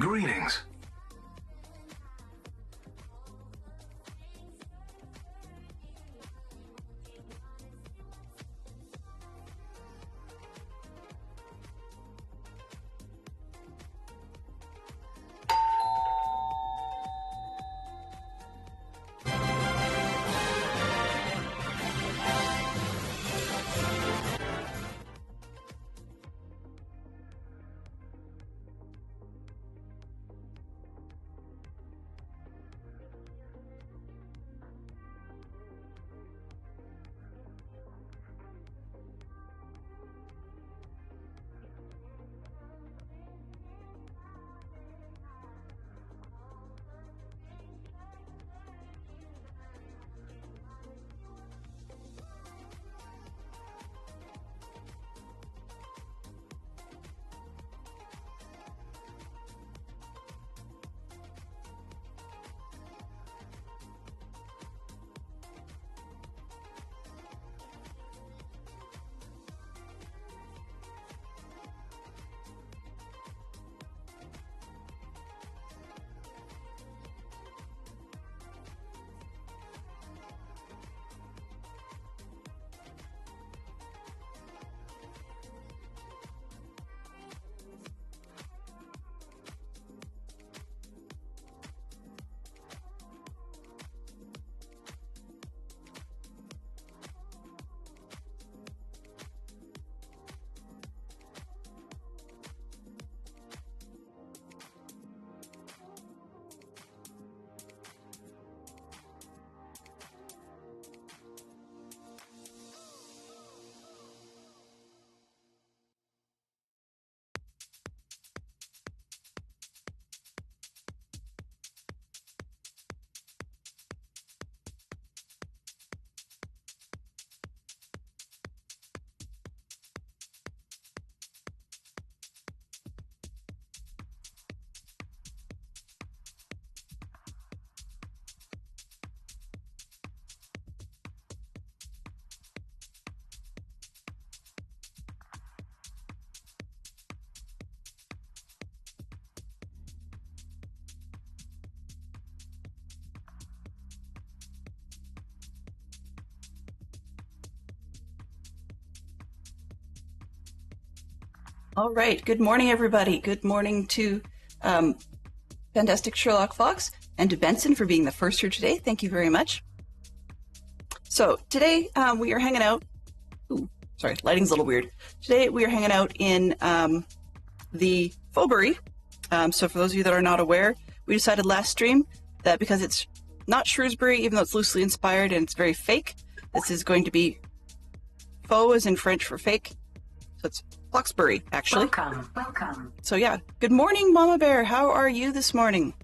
Greetings. All right. Good morning, everybody. Good morning to Fantastic Sherlock Fox and to Benson for being the first here today. Thank you very much. So today we are hanging out. Ooh, sorry, lighting's a little weird. Today we are hanging out in the Faubourg. So for those of you that are not aware, we decided last stream that because it's not Shrewsbury, even though it's loosely inspired and it's very fake, this is going to be faux as in French for fake. So it's Foxbury, actually. Welcome. So yeah, good morning, Mama Bear. How are you this morning?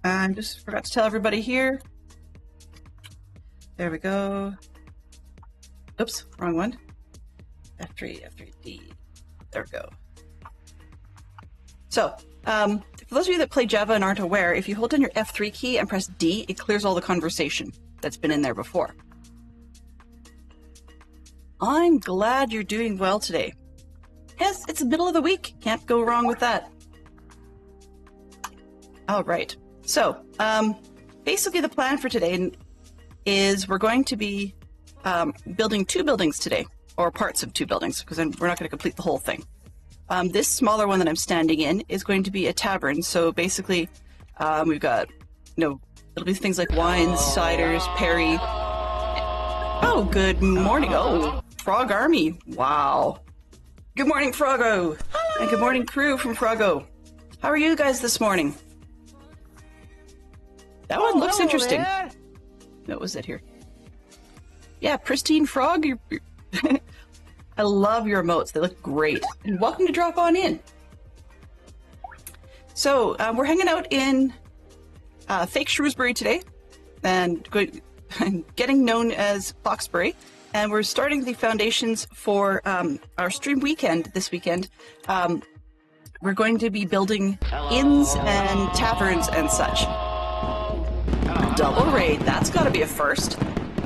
I just forgot to tell everybody here. There we go. Oops, wrong one. F3, D. There we go. So, for those of you that play Java and aren't aware, if you hold down your F3 key and press D, it clears all the conversation that's been in there before. I'm glad you're doing well today. Yes, it's the middle of the week. Can't go wrong with that. All right. So, basically the plan for today is we're going to be building 2 buildings today, or parts of 2 buildings, because we're not going to complete the whole thing. This smaller one that I'm standing in is going to be a tavern. So basically, we've got, it'll be things like wines, ciders, perry. Oh, good morning. Oh, Frog Army. Wow. Good morning, Froggo. Hello. And good morning, crew from Froggo. How are you guys this morning? That one looks interesting. There. What was it here? Yeah, Pristine Frog. I love your emotes. They look great. And welcome to drop on in. So we're hanging out in fake Shrewsbury today and getting known as Foxbury. And we're starting the foundations for our stream weekend this weekend. We're going to be building inns and taverns and such. Double raid. That's got to be a first.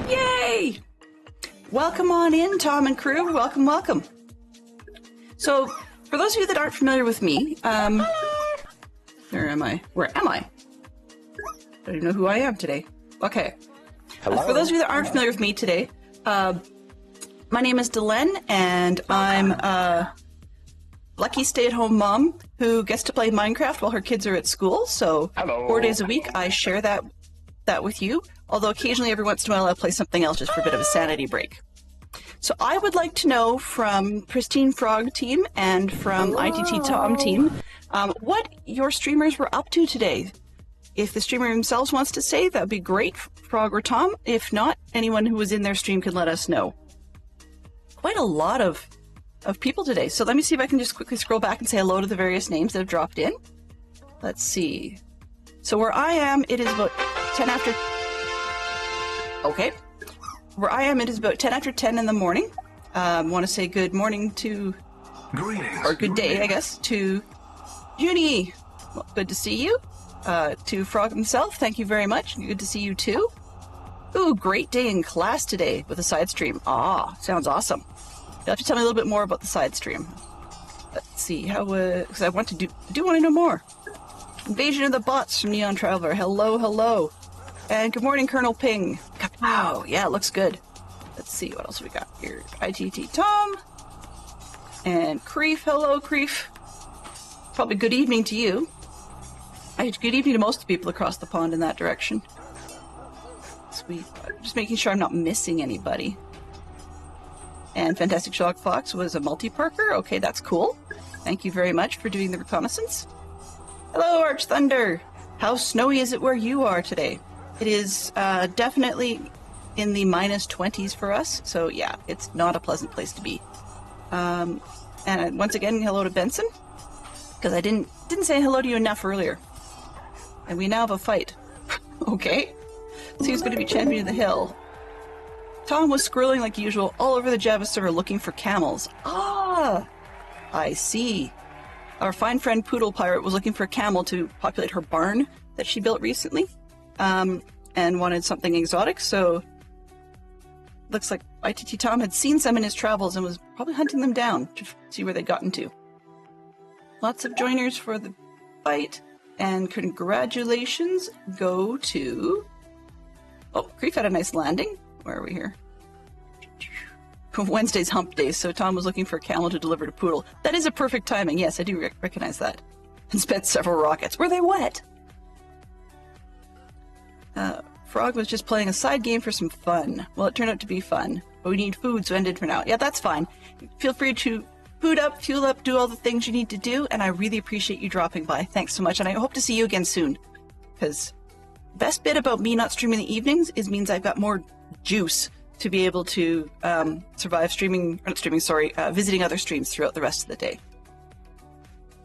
Yay! Welcome on in, Tom and crew. Welcome, welcome. So for those of you that aren't familiar with me, where am I? Where am I? I don't even know who I am today. Okay. Hello. For those of you that aren't familiar with me today, my name is Delenn, and I'm a lucky stay-at-home mom who gets to play Minecraft while her kids are at school. So Hello. 4 days a week, I share that with you. Although occasionally, every once in a while, I'll play something else just for a bit of a sanity break. So I would like to know from Pristine Frog team and from ITT Tom team what your streamers were up to today. If the streamer themselves wants to say, that would be great, Frog or Tom. If not, anyone who was in their stream can let us know. Quite a lot of people today. So let me see if I can just quickly scroll back and say hello to the various names that have dropped in. Let's see. So where I am, it is about 10 after... Okay. Where I am, it is about 10 after 10 in the morning. I want to say good morning to... Greetings. Or good day, I guess, to Junie. Well, good to see you. To Frog himself, thank you very much. Good to see you too. Ooh, great day in class today with a side stream. Ah, sounds awesome. You'll have to tell me a little bit more about the side stream. Let's see, how, because I want to do want to know more. Invasion of the Bots from Neon Traveler. Hello, hello. And good morning, Colonel Ping. Wow, yeah, it looks good. Let's see, what else we got here? ITT Tom. And Creef, hello, Creef. Probably good evening to you. Good evening to most of the people across the pond in that direction. Sweet. Just making sure I'm not missing anybody. And Fantastic Sherlock Fox was a multi-parker. Okay, that's cool. Thank you very much for doing the reconnaissance. Hello, Arch Thunder. How snowy is it where you are today? It is definitely in the minus 20s for us. So yeah, it's not a pleasant place to be. And once again, hello to Benson. Because I didn't say hello to you enough earlier. And we now have a fight. Okay. So who's going to be champion of the hill? Tom was scrolling like usual all over the Java server looking for camels. Ah, I see. Our fine friend Poodle Pirate was looking for a camel to populate her barn that she built recently, and wanted something exotic. So looks like ITT Tom had seen some in his travels and was probably hunting them down to see where they'd gotten to. Lots of joiners for the fight. And congratulations go to... Oh, Creef had a nice landing. Where are we here? Wednesday's hump day, so Tom was looking for a camel to deliver to Poodle. That is a perfect timing. Yes, I do recognize that. And spent several rockets. Were they wet? Frog was just playing a side game for some fun. Well, it turned out to be fun. But we need food, so ended for now. Yeah, that's fine. Feel free to... food up, fuel up, do all the things you need to do, and I really appreciate you dropping by. Thanks so much, and I hope to see you again soon. Because best bit about me not streaming in the evenings is means I've got more juice to be able to survive visiting other streams throughout the rest of the day.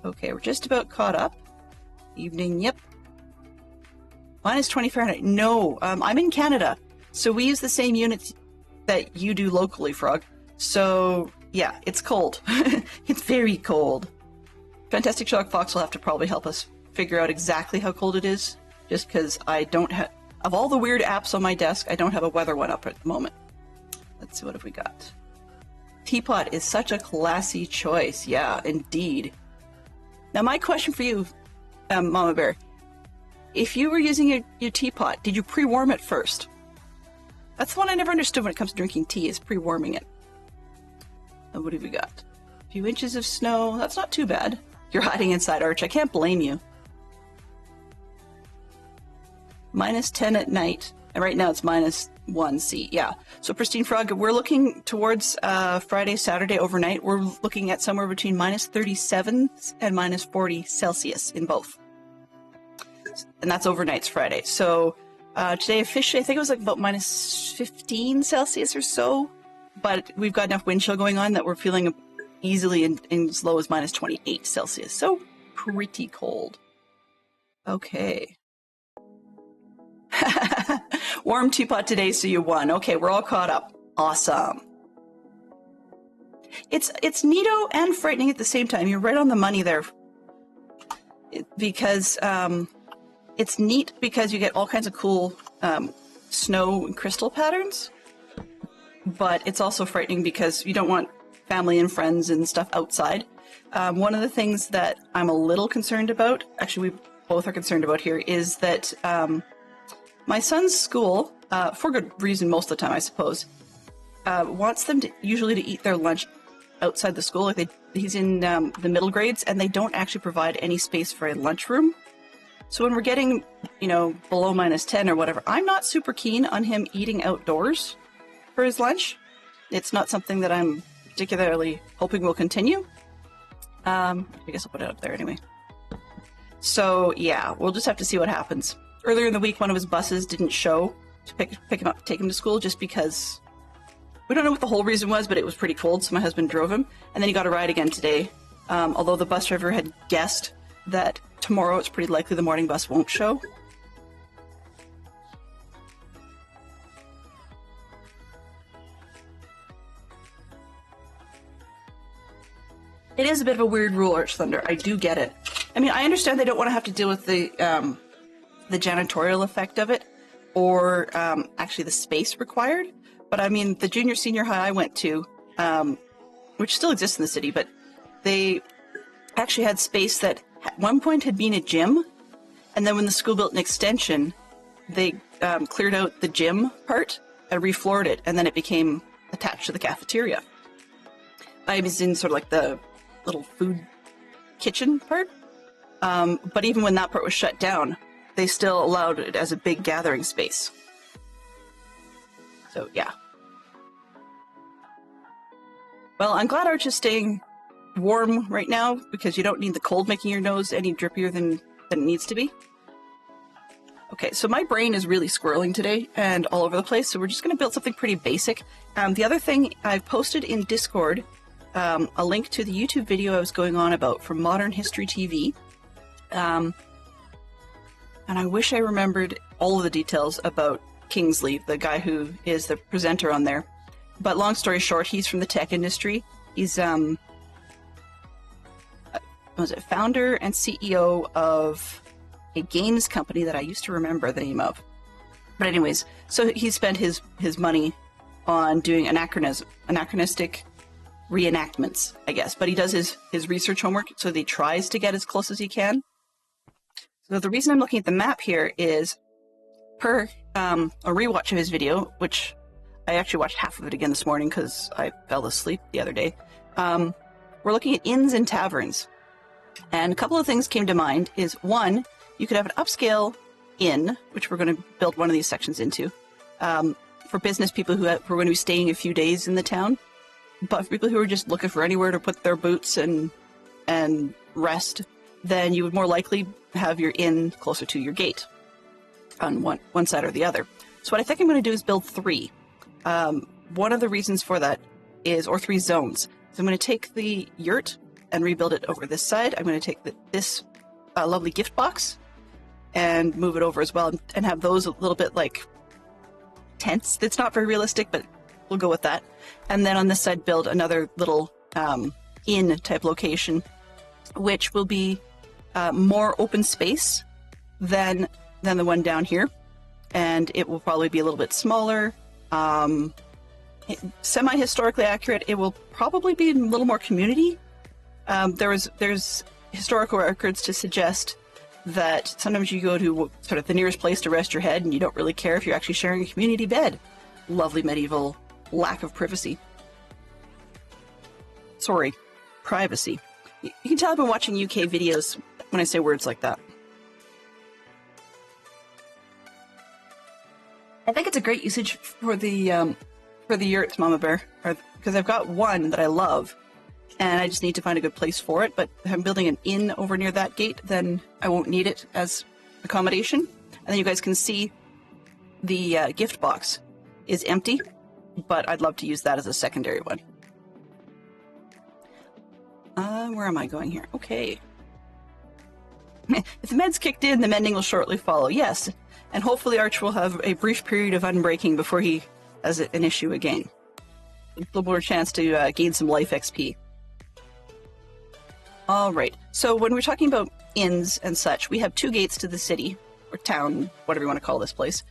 Okay, we're just about caught up. Evening, yep. Minus 20 Fahrenheit. No, I'm in Canada, so we use the same units that you do locally, Frog. So... yeah, it's cold. It's very cold. Fantastic Sherlock Fox will have to probably help us figure out exactly how cold it is, just because I don't have... of all the weird apps on my desk, I don't have a weather one up at the moment. Let's see, what have we got? Teapot is such a classy choice. Yeah, indeed. Now, my question for you, Mama Bear, if you were using your teapot, did you pre-warm it first? That's the one I never understood when it comes to drinking tea, is pre-warming it. And what have we got? A few inches of snow. That's not too bad. You're hiding inside, Arch. I can't blame you. Minus 10 at night. And right now it's minus 1 C. Yeah. So Pristine Frog, we're looking towards Friday, Saturday overnight. We're looking at somewhere between minus 37 and minus 40 Celsius in both. And that's overnights Friday. So today officially, I think it was like about minus 15 Celsius or so. But we've got enough wind chill going on that we're feeling easily in as low as minus 28 Celsius. So pretty cold. Okay. Warm teapot today, so you won. Okay, we're all caught up. Awesome. It's neato and frightening at the same time. You're right on the money there. Because it's neat because you get all kinds of cool snow and crystal patterns. But it's also frightening because you don't want family and friends and stuff outside. One of the things that I'm a little concerned about, actually we both are concerned about here, is that my son's school, for good reason most of the time I suppose, wants them to usually to eat their lunch outside the school. Like he's in the middle grades, and they don't actually provide any space for a lunchroom. So when we're getting, you know, below -10 or whatever, I'm not super keen on him eating outdoors for his lunch. It's not something that I'm particularly hoping will continue. I guess I'll put it up there anyway. So yeah, we'll just have to see what happens. Earlier in the week, one of his buses didn't show to pick him up, take him to school, just because we don't know what the whole reason was, but it was pretty cold, so my husband drove him, and then he got a ride again today. Although the bus driver had guessed that tomorrow it's pretty likely the morning bus won't show. It is a bit of a weird rule, Arch Thunder. I do get it. I mean, I understand they don't want to have to deal with the janitorial effect of it, or actually the space required. But I mean, the junior senior high I went to, which still exists in the city, but they actually had space that at one point had been a gym, and then when the school built an extension, they cleared out the gym part and refloored it, and then it became attached to the cafeteria. I was in sort of like the little food kitchen part, but even when that part was shut down, they still allowed it as a big gathering space. So yeah. Well, I'm glad Arch is staying warm right now, because you don't need the cold making your nose any drippier than it needs to be. Okay, so my brain is really squirreling today and all over the place, so we're just going to build something pretty basic. The other thing, I've posted in Discord a link to the YouTube video I was going on about from Modern History TV. And I wish I remembered all of the details about Kingsley, the guy who is the presenter on there. But long story short, he's from the tech industry. He's founder and CEO of a games company that I used to remember the name of. But anyways, so he spent his money on doing anachronistic reenactments, I guess. But he does his research homework, so he tries to get as close as he can. So the reason I'm looking at the map here is per a rewatch of his video, which I actually watched half of it again this morning because I fell asleep the other day. We're looking at inns and taverns. And a couple of things came to mind is, one, you could have an upscale inn, which we're going to build one of these sections into, for business people who are going to be staying a few days in the town. But for people who are just looking for anywhere to put their boots and rest, then you would more likely have your inn closer to your gate on one side or the other. So what I think I'm going to do is build 3. One of the reasons for that is, or 3 zones. So I'm going to take the yurt and rebuild it over this side. I'm going to take this lovely gift box and move it over as well, and have those a little bit like tents. It's not very realistic, but we'll go with that. And then on this side, build another little inn type location, which will be more open space than the one down here. And it will probably be a little bit smaller, semi-historically accurate. It will probably be a little more community. There's historical records to suggest that sometimes you go to sort of the nearest place to rest your head and you don't really care if you're actually sharing a community bed. Lovely medieval lack of privacy. Sorry, privacy. You can tell I've been watching UK videos when I say words like that. I think it's a great usage for the yurts, Mama Bear, because I've got one that I love, and I just need to find a good place for it. But if I'm building an inn over near that gate, then I won't need it as accommodation. And then you guys can see the gift box is empty, but I'd love to use that as a secondary one. Where am I going here? Okay. If the meds kicked in, the mending will shortly follow. Yes, and hopefully Arch will have a brief period of unbreaking before he has an issue again. A little more chance to gain some life XP. All right, so when we're talking about inns and such, we have 2 gates to the city, or town, whatever you want to call this place.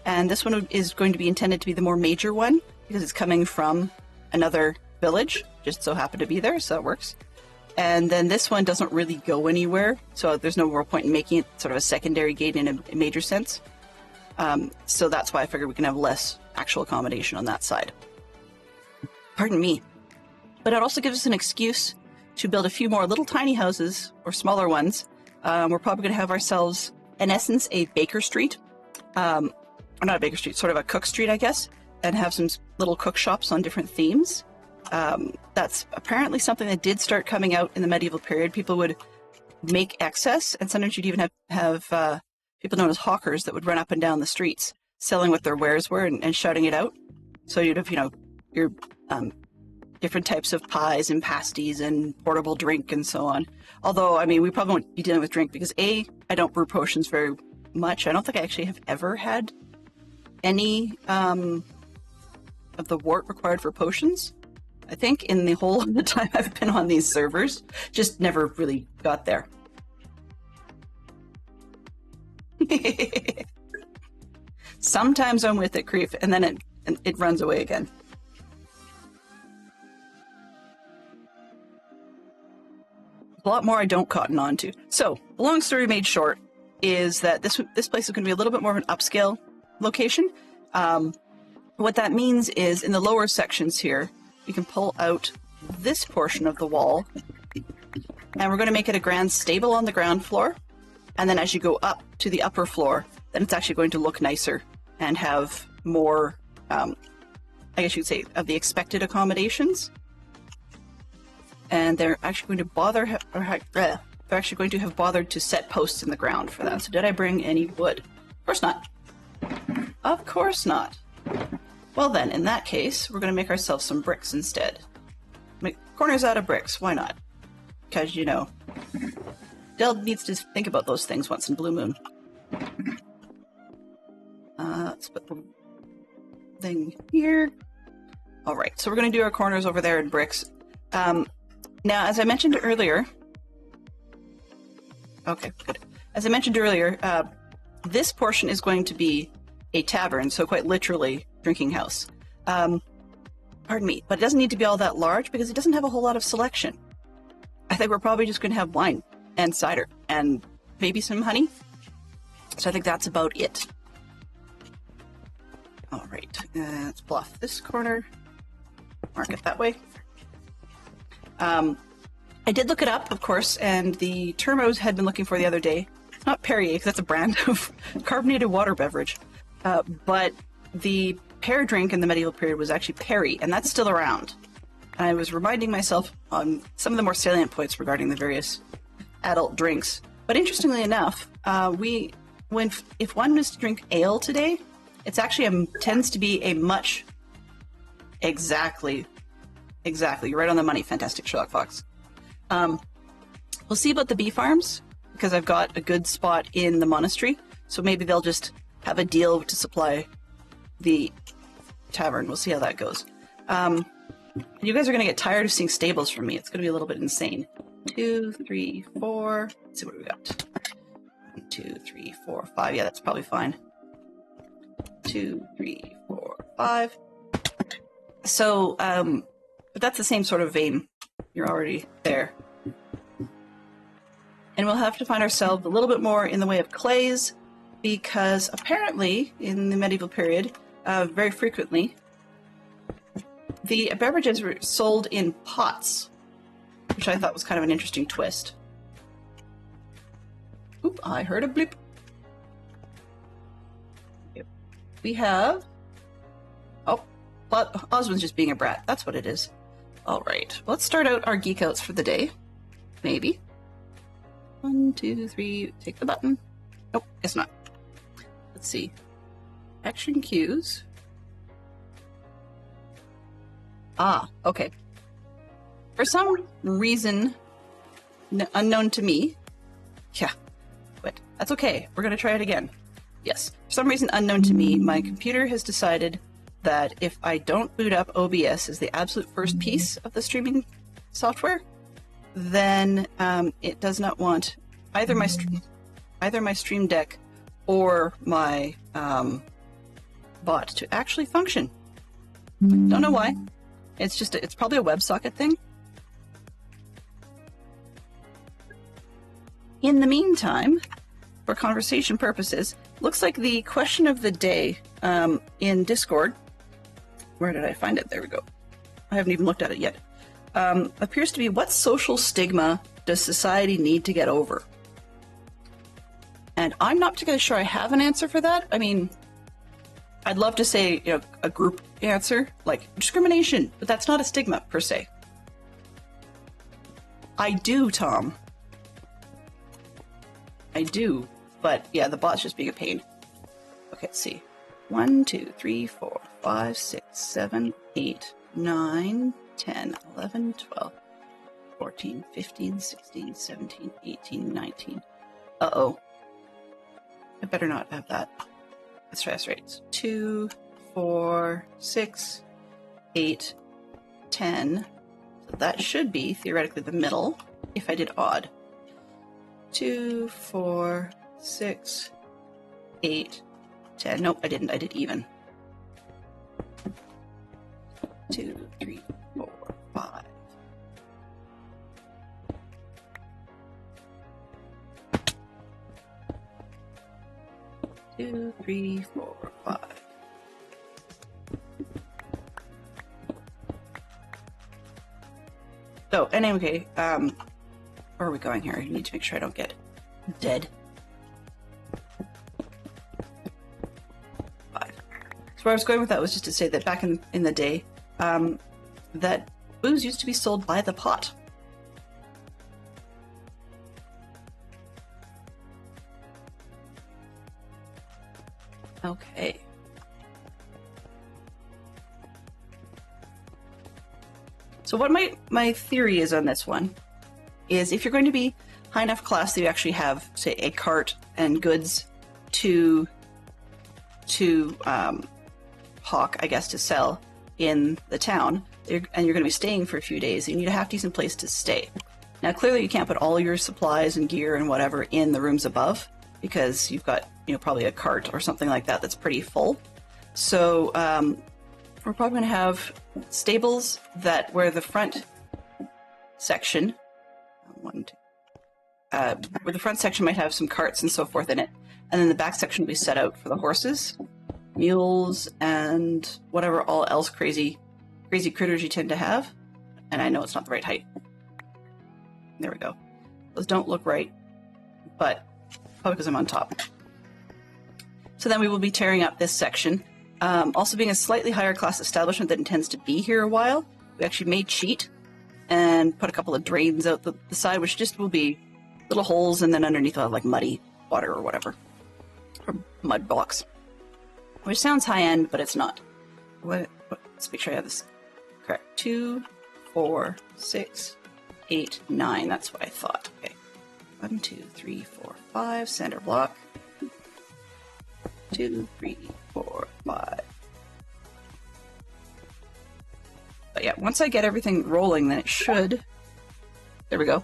And this one is going to be intended to be the more major one, because it's coming from another village, just so happened to be there, so that works. And then this one doesn't really go anywhere, so there's no real point in making it sort of a secondary gate in a major sense. So that's why I figured we can have less actual accommodation on that side. Pardon me. But it also gives us an excuse to build a few more little tiny houses, or smaller ones. We're probably going to have ourselves, in essence, a Baker Street. Or not a Baker Street, sort of a Cook Street, I guess, and have some little cook shops on different themes. That's apparently something that did start coming out in the medieval period. People would make excess, and sometimes you'd even have people known as hawkers that would run up and down the streets selling what their wares were and shouting it out. So you'd have, your different types of pies and pasties and portable drink and so on. Although, I mean, we probably won't be dealing with drink because I don't brew potions very much. I don't think I actually have ever had any of the wort required for potions. I think in the whole of the time I've been on these servers, just never really got there. Sometimes I'm with it, Creef, and then it runs away again. A lot more I don't cotton on to. So, the long story made short is that this place is going to be a little bit more of an upscale location. What that means is in the lower sections here, we can pull out this portion of the wall, and we're going to make it a grand stable on the ground floor. And then as you go up to the upper floor, then it's actually going to look nicer and have more, I guess you'd say, of the expected accommodations. And they're actually going to have bothered to set posts in the ground for that. So did I bring any wood? Of course not. Of course not. Well then, in that case, we're going to make ourselves some bricks instead. Make corners out of bricks. Why not? Because, Del needs to think about those things once in Blue Moon. Let's put the thing here. All right, so we're going to do our corners over there in bricks. Now, as I mentioned earlier... Okay, good. As I mentioned earlier, this portion is going to be a tavern, so quite literally drinking house. Pardon me, but it doesn't need to be all that large because it doesn't have a whole lot of selection. I think we're probably just going to have wine and cider and maybe some honey. So I think that's about it. All right, let's bluff this corner. Mark it that way. I did look it up, of course, and the term I had been looking for the other day, it's not Perrier, because that's a brand of carbonated water beverage, but the pear drink in the medieval period was actually perry, and that's still around. And I was reminding myself on some of the more salient points regarding the various adult drinks. But interestingly enough, if one was to drink ale today, it's actually tends to be a much... Exactly. You're right on the money, Fantastic Sherlock Fox. We'll see about the bee farms, because I've got a good spot in the monastery, so maybe they'll just have a deal to supply the tavern. We'll see how that goes. You guys are going to get tired of seeing stables from me. It's going to be a little bit insane. 2, 3, 4. Let's see what we got. 1, 2, 3, 4, 5. Yeah, that's probably fine. 2, 3, 4, 5. So, but that's the same sort of vein. You're already there. And we'll have to find ourselves a little bit more in the way of clays, because apparently, in the medieval period, very frequently, the beverages were sold in pots, which I thought was kind of an interesting twist. Oop, I heard a bleep. We have... Oh, Oswald's just being a brat. That's what it is. All right, let's start out our geek outs for the day. Maybe. 1, 2, 3, take the button. Nope, guess not. Let's see. Action cues. Ah, okay. For some reason unknown to me, yeah, but that's okay. We're going to try it again. Yes, for some reason unknown to me, my computer has decided that if I don't boot up OBS as the absolute first piece of the streaming software, then it does not want either my Stream Deck or my bot to actually function. Don't know why. It's just, it's probably a WebSocket thing. In the meantime, for conversation purposes, looks like the question of the day in Discord, where did I find it? There we go. I haven't even looked at it yet. Appears to be, what social stigma does society need to get over? And I'm not particularly sure I have an answer for that. I mean, I'd love to say, you know, a group answer, like discrimination, but that's not a stigma per se. I do, Tom. I do, but yeah, the bot's just being a pain. Okay, let's see. 1, 2, 3, 4, 5, 6, 7, 8, 9, 10, 11, 12, 14, 15, 16, 17, 18, 19. Uh-oh. I better not have that. Let's try this right. It's 2, 4, 6, 8, 10. So that should be theoretically the middle if I did odd. 2, 4, 6, 8, 10. Nope, I didn't. I did even. 2, 3, 4, 5. Two, 3, 4, 5. So, anyway, where are we going here? I need to make sure I don't get dead. 5. So where I was going with that was just to say that back in the day, that booze used to be sold by the pot. Okay. So what my theory is on this one is, if you're going to be high enough class that you actually have, say, a cart and goods to hawk, I guess, to sell in the town, and you're going to be staying for a few days, you need a half-decent place to stay. Now, clearly you can't put all your supplies and gear and whatever in the rooms above, because you've got, you know, probably a cart or something like that that's pretty full. So we're probably going to have stables that, where the front section, where the front section might have some carts and so forth in it, and then the back section will be set out for the horses, mules, and whatever all else crazy critters you tend to have. And I know it's not the right height. There we go. Those don't look right, but probably because I'm on top. So then we will be tearing up this section. Also, being a slightly higher class establishment that intends to be here a while, we actually made sheet and put a couple of drains out the side, which just will be little holes, and then underneath we'll have like muddy water or whatever, or mud blocks, which sounds high end, but it's not. Let's make sure I have this correct. 2, 4, 6, 8, 9. That's what I thought. Okay. 1, 2, 3, 4, 5. Center block. 2, 3, 4, 5. But yeah, once I get everything rolling, then it should. There we go.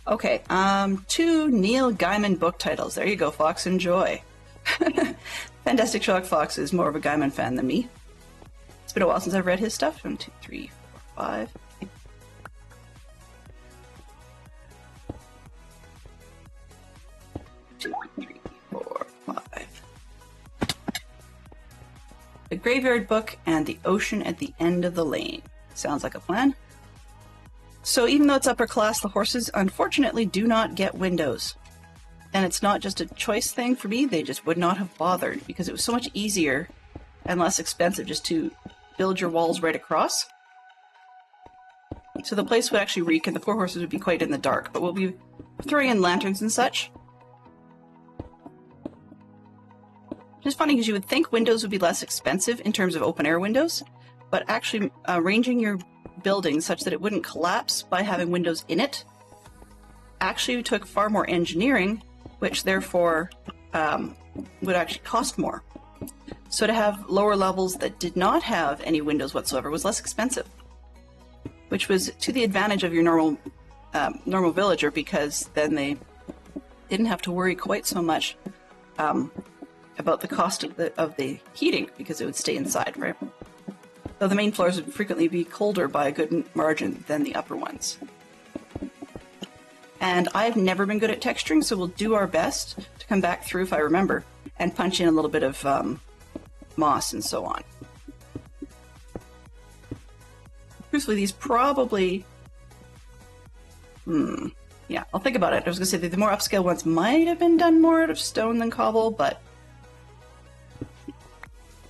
Okay, 2 Neil Gaiman book titles. There you go, Fox. Enjoy. Fantastic Sherlock Fox is more of a Gaiman fan than me. It's been a while since I've read his stuff. 1, 2, 3, 4, 5. 2, 3, 4, 5. The Graveyard Book and The Ocean at the End of the Lane. Sounds like a plan. So even though it's upper class, the horses unfortunately do not get windows. And it's not just a choice thing for me, they just would not have bothered, because it was so much easier and less expensive just to build your walls right across. So the place would actually reek, and the poor horses would be quite in the dark, but we'll be throwing in lanterns and such. Which is funny, because you would think windows would be less expensive in terms of open air windows, but actually arranging your building such that it wouldn't collapse by having windows in it actually took far more engineering, which therefore would actually cost more. So to have lower levels that did not have any windows whatsoever was less expensive, which was to the advantage of your normal villager, because then they didn't have to worry quite so much about the cost of the heating, because it would stay inside, right? though the main floors would frequently be colder by a good margin than the upper ones. And I've never been good at texturing, so we'll do our best to come back through if I remember, and punch in a little bit of moss and so on. Truthfully, these probably... yeah, I'll think about it. I was going to say that the more upscale ones might have been done more out of stone than cobble, but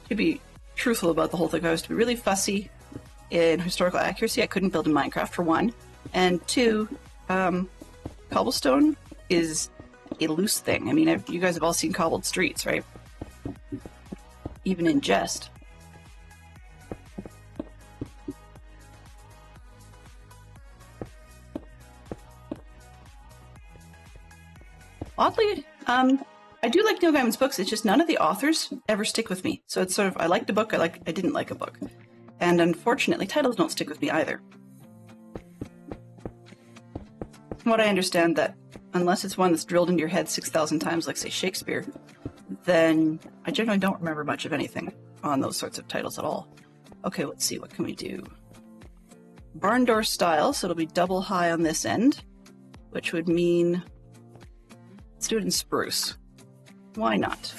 to be truthful about the whole thing, if I was to be really fussy in historical accuracy, I couldn't build in Minecraft, for one. And two, cobblestone is a loose thing. I mean, you guys have all seen cobbled streets, right? Even in jest. Oddly, I do like Neil Gaiman's books, it's just none of the authors ever stick with me. So it's sort of, I liked a book, I didn't like a book. And unfortunately, titles don't stick with me either. From what I understand, that unless it's one that's drilled into your head 6,000 times, like, say, Shakespeare, then I generally don't remember much of anything on those sorts of titles at all. Okay, let's see, what can we do? Barn door style, so it'll be double high on this end, which would mean... let's do it in spruce. Why not?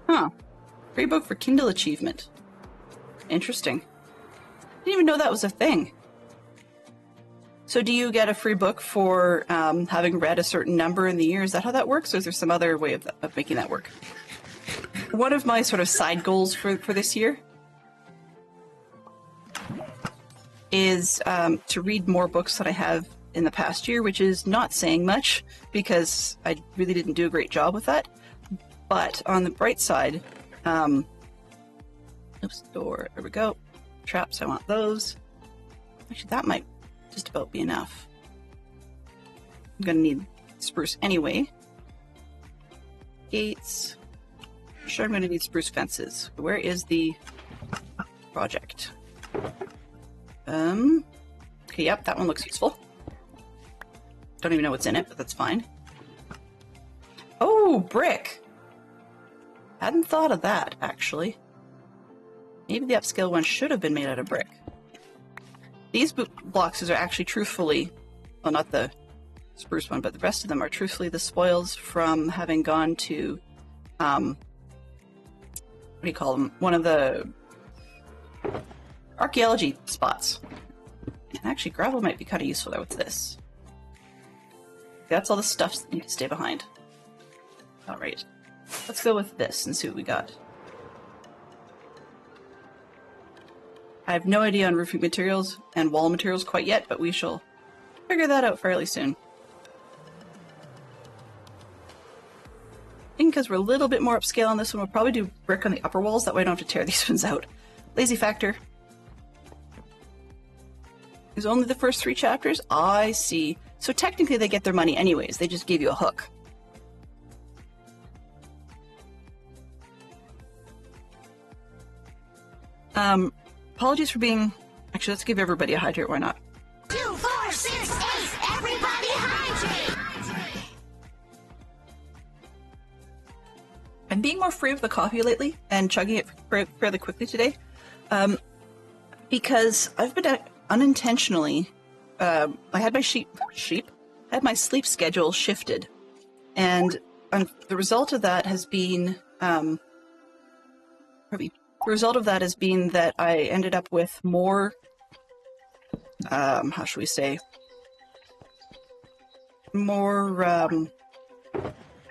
Huh. Free book for Kindle achievement. Interesting. Didn't even know that was a thing. So do you get a free book for having read a certain number in the year? Is that how that works? Or is there some other way of making that work? One of my sort of side goals for this year is to read more books that I have in the past year, which is not saying much because I really didn't do a great job with that. But on the bright side, oops, door, there we go. Traps, I want those. Actually, that might just about be enough. I'm gonna need spruce anyway. Gates. I'm sure I'm gonna need spruce fences. Where is the project? Okay, yep, that one looks useful. Don't even know what's in it, but that's fine. Oh, brick! Hadn't thought of that, actually. Maybe the upscale one should have been made out of brick. These blocks are actually truthfully, well, not the spruce one, but the rest of them are truthfully the spoils from having gone to, what do you call them? One of the archaeology spots. And actually, gravel might be kind of useful there. What's this? That's all the stuff that need to stay behind. Alright. Let's go with this and see what we got. I have no idea on roofing materials and wall materials quite yet, but we shall figure that out fairly soon. I think because we're a little bit more upscale on this one, we'll probably do brick on the upper walls, that way I don't have to tear these ones out. Lazy factor. Is only the first 3 chapters? I see. So technically they get their money anyways, they just gave you a hook. Apologies for being... Actually, let's give everybody a hydrate, why not? 2, 4, 6, 8, everybody hydrate! I'm being more free with the coffee lately and chugging it fairly quickly today, because I've been unintentionally, I had my had my sleep schedule shifted, and the result of that has been, the result of that has been that I ended up with more, how should we say, more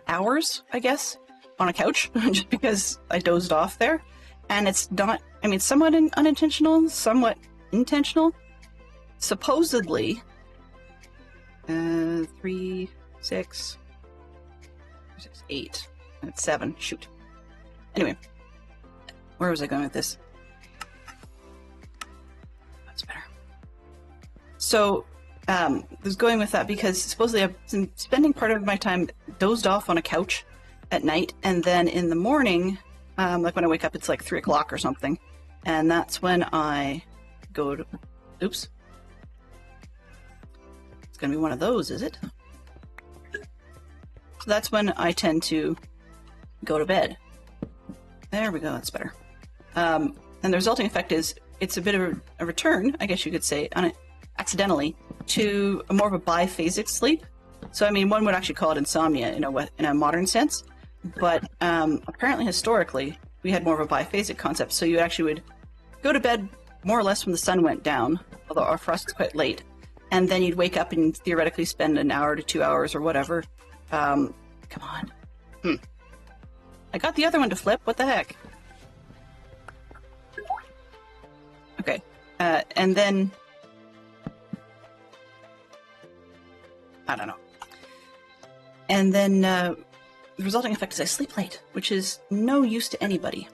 hours, I guess, on a couch, just because I dozed off there. And it's not, I mean, somewhat unintentional, somewhat intentional. Supposedly, 3, 6, 8, and it's 7, shoot. Anyway. Where was I going with this? That's better. So, I was going with that because supposedly I've been spending part of my time dozed off on a couch at night, and then in the morning, like when I wake up, it's like 3 o'clock or something, and that's when I go to... Oops. It's gonna be one of those, is it? So that's when I tend to go to bed. There we go, that's better. And the resulting effect is it's a bit of a return, I guess you could say, accidentally, to more of a biphasic sleep. So, I mean, one would actually call it insomnia in a modern sense, but apparently historically, we had more of a biphasic concept. So you actually would go to bed more or less when the sun went down, although for us it's quite late, and then you'd wake up and theoretically spend an hour to 2 hours or whatever. Come on. I got the other one to flip. What the heck? Okay. And then... I don't know. And then the resulting effect is I sleep late, which is no use to anybody.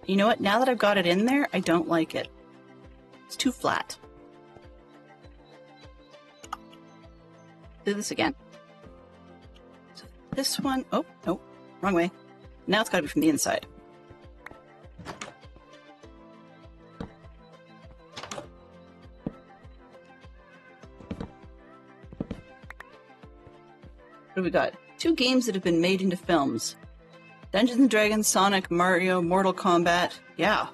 You know what? Now that I've got it in there, I don't like it. It's too flat. Do this again. So this one... Oh, no. Wrong way. Now it's got to be from the inside. What have we got? 2 games that have been made into films. Dungeons and Dragons, Sonic, Mario, Mortal Kombat. Yeah.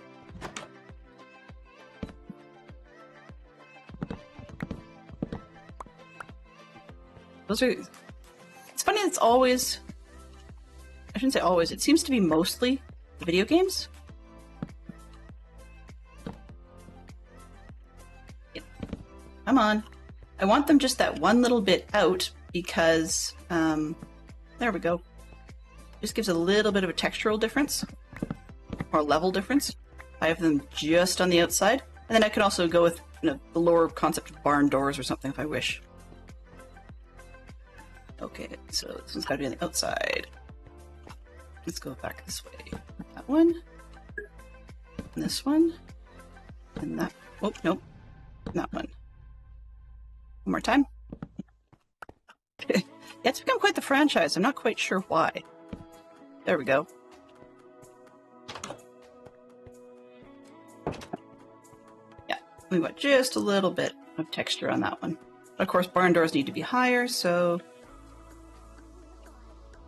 Those are... It's funny, it's always... I shouldn't say always. It seems to be mostly video games. Yep. Come on. I want them just that one little bit out because... there we go. Just gives a little bit of a textural difference. Or level difference. I have them just on the outside. And then I can also go with the lower concept of barn doors or something if I wish. Okay, so this one's got to be on the outside. Let's go back this way. That one. And this one. And that. Oh, nope. That one. One more time. Yeah, it's become quite the franchise. I'm not quite sure why. There we go. Yeah, we got just a little bit of texture on that one. Of course, barn doors need to be higher, so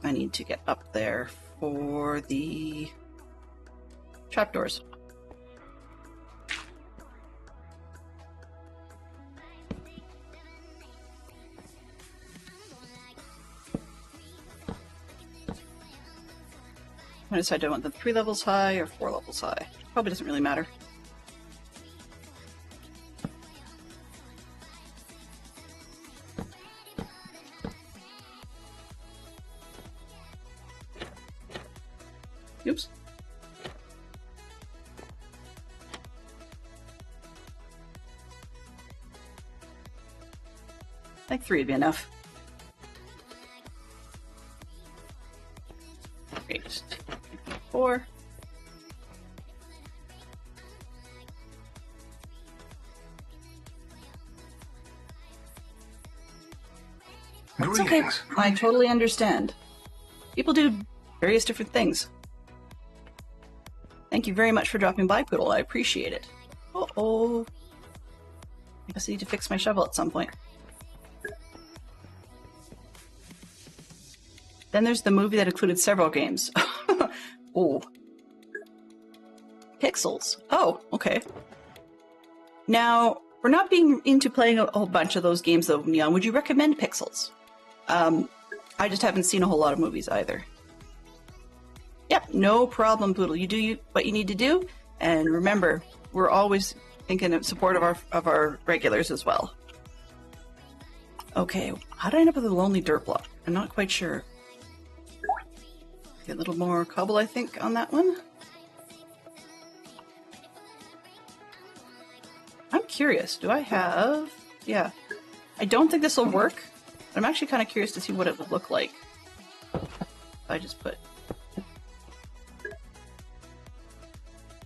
I need to get up there for the trapdoors. I decide, do I want them 3 levels high or 4 levels high? Probably doesn't really matter. Oops. I think 3 would be enough. Great. 4. It's okay. I totally understand. People do various different things. Thank you very much for dropping by, Poodle. I appreciate it. Uh-oh. I guess I need to fix my shovel at some point. Then there's the movie that included several games. Oh. Pixels. Oh, okay. Now, we're not being into playing a whole bunch of those games, though, Neon. Would you recommend Pixels? I just haven't seen a whole lot of movies either. Yep, no problem, Poodle. You do what you need to do, and remember, we're always thinking of support of our regulars as well. Okay, how did I end up with a lonely dirt block? I'm not quite sure. Get a little more cobble, I think, on that one. I'm curious. Do I have... Yeah. I don't think this will work. But I'm actually kind of curious to see what it would look like. If I just put...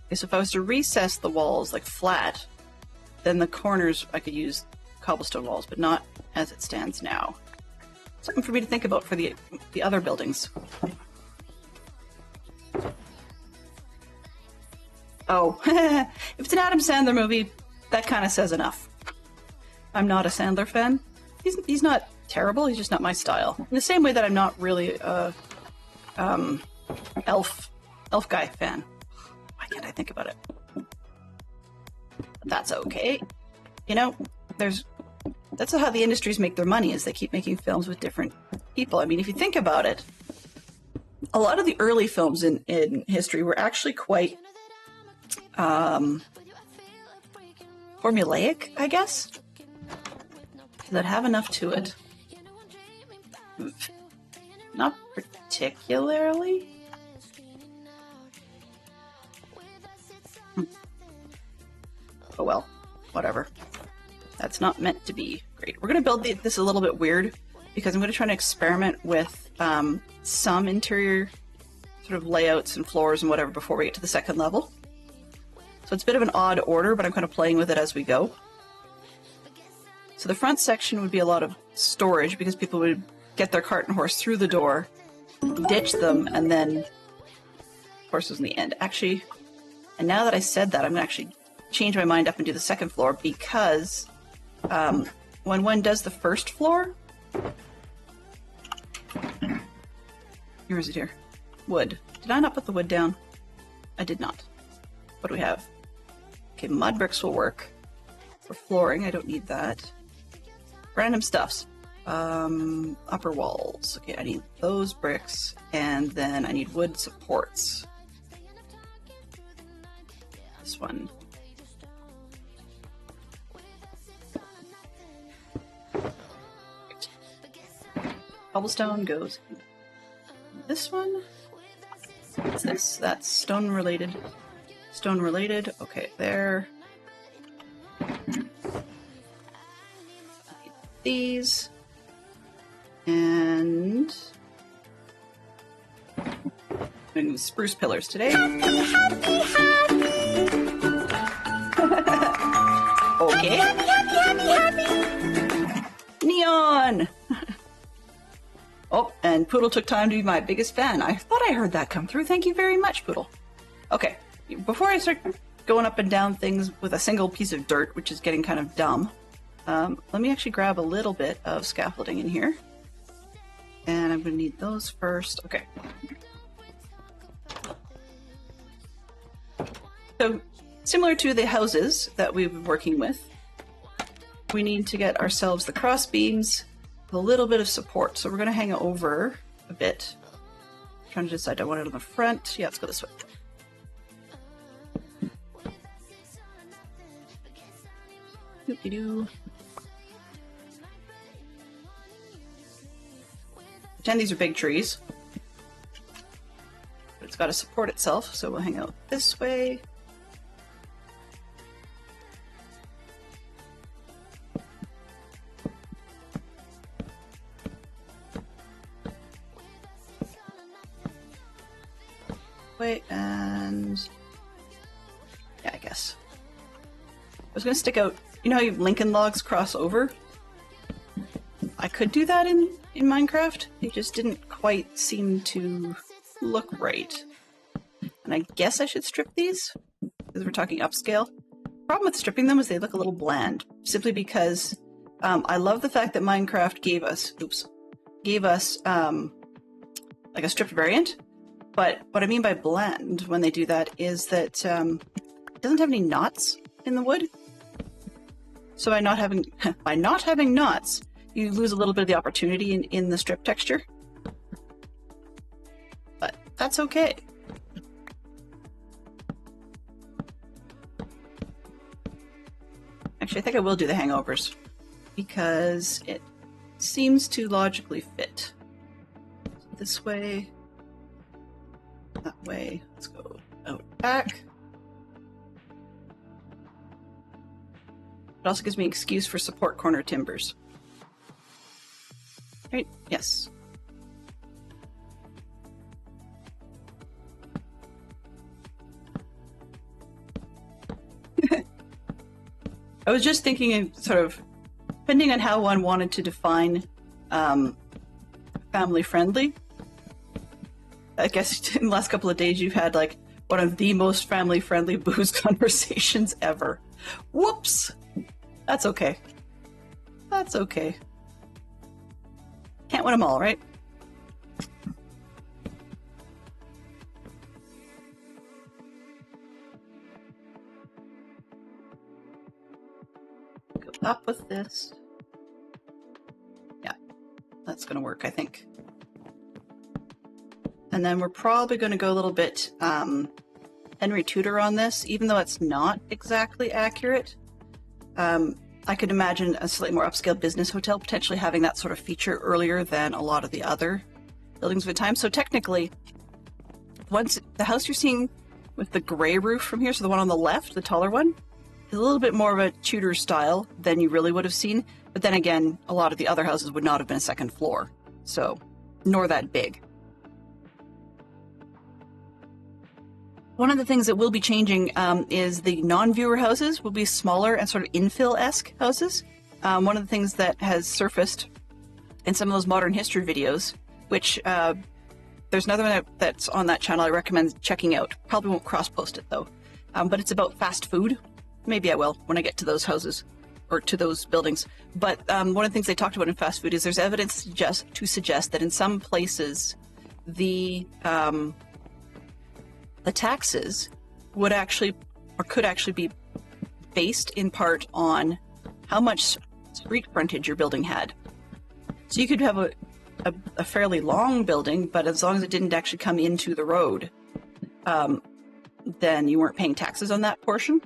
Okay, so if I was to recess the walls, like flat, then the corners I could use cobblestone walls, but not as it stands now. Something for me to think about for the other buildings. Oh, if it's an Adam Sandler movie, that kind of says enough. I'm not a Sandler fan. He's not terrible, he's just not my style. In the same way that I'm not really a elf guy fan. Why can't I think about it? But that's okay. You know, that's how the industries make their money, is they keep making films with different people. I mean, if you think about it, a lot of the early films in history were actually quite formulaic, I guess, that have enough to it. Not particularly. Oh well, whatever. That's not meant to be great. We're going to build this a little bit weird because I'm going to try to experiment with some interior sort of layouts and floors and whatever before we get to the second level. So it's a bit of an odd order, but I'm kind of playing with it as we go. So the front section would be a lot of storage because people would get their cart and horse through the door, ditch them, and then horses in the end. Actually, and now that I said that, I'm going to actually change my mind up and do the second floor because when one does the first floor, where is it here? Wood. Did I not put the wood down? I did not. What do we have? Okay, mud bricks will work. For flooring, I don't need that. Random stuffs. Upper walls. Okay, I need those bricks, and then I need wood supports. This one. Cobblestone goes in this one. What's this? That's stone related. Stone related. Okay, there. These. And spruce pillars today. Okay. Neon! Oh, and Poodle took time to be my biggest fan. I thought I heard that come through. Thank you very much, Poodle. Okay, before I start going up and down things with a single piece of dirt, which is getting kind of dumb, let me actually grab a little bit of scaffolding in here. And I'm going to need those first. Okay. So, similar to the houses that we've been working with, we need to get ourselves the cross beams, a little bit of support. So we're going to hang it over a bit. I'm trying to decide, do I want it on the front? Yeah, let's go this way. Doop-de-doo. Pretend these are big trees. But it's got to support itself, so we'll hang out this way. And yeah, I guess I was gonna stick out. You know how Lincoln logs cross over? I could do that in Minecraft. It just didn't quite seem to look right. And I guess I should strip these because we're talking upscale. Problem with stripping them is they look a little bland, simply because I love the fact that Minecraft gave us like a stripped variant. But what I mean by bland when they do that is that it doesn't have any knots in the wood. So by not having knots, you lose a little bit of the opportunity in the strip texture. But that's okay. Actually, I think I will do the hangovers because it seems to logically fit. This way. That way. Let's go out back. It also gives me an excuse for support corner timbers. Right? Yes. I was just thinking of sort of, depending on how one wanted to define family friendly. I guess in the last couple of days you've had like one of the most family-friendly booze conversations ever. Whoops! That's okay. That's okay. Can't win them all, right? up with this. Yeah, that's going to work, I think. And then we're probably going to go a little bit Henry Tudor on this, even though it's not exactly accurate. I could imagine a slightly more upscale business hotel potentially having that sort of feature earlier than a lot of the other buildings of the time. So technically, once the house you're seeing with the gray roof from here, so the one on the left, the taller one, is a little bit more of a Tudor style than you really would have seen. But then again, a lot of the other houses would not have been a second floor, so nor that big. One of the things that will be changing is the non-viewer houses will be smaller and sort of infill-esque houses. One of the things that has surfaced in some of those modern history videos, which there's another one that's on that channel I recommend checking out. Probably won't cross-post it though, but it's about fast food. Maybe I will when I get to those houses or to those buildings. But one of the things they talked about in fast food is there's evidence to suggest that in some places the taxes would actually, or could actually be based in part on how much street frontage your building had. So you could have a fairly long building, but as long as it didn't actually come into the road, then you weren't paying taxes on that portion.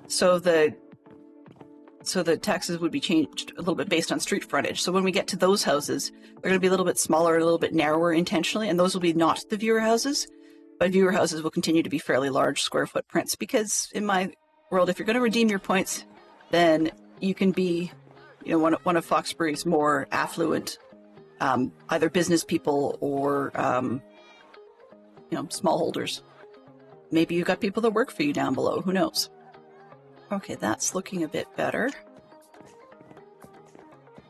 So the taxes would be changed a little bit based on street frontage. So when we get to those houses, they're going to be a little bit smaller, a little bit narrower intentionally, and those will be not the viewer houses. But viewer houses will continue to be fairly large square footprints because in my world, if you're going to redeem your points, then you can be, you know, one of Foxbury's more affluent, either business people or, you know, smallholders. Maybe you've got people that work for you down below. Who knows? Okay, that's looking a bit better.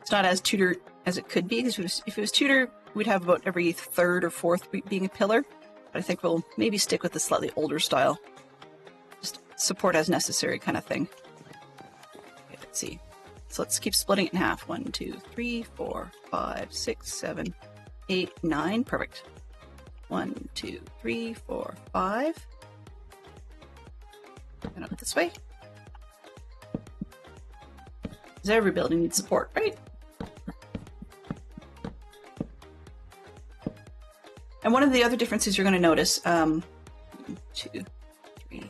It's not as Tudor as it could be, because if it was Tudor, we'd have about every third or fourth being a pillar. But I think we'll maybe stick with the slightly older style. Just support as necessary kind of thing. Okay, let's see. So let's keep splitting it in half. 1, 2, 3, 4, 5, 6, 7, 8, 9. Perfect. 1, 2, 3, 4, 5. And up this way. Because every building needs support, right? And one of the other differences you're going to notice, 2, 3,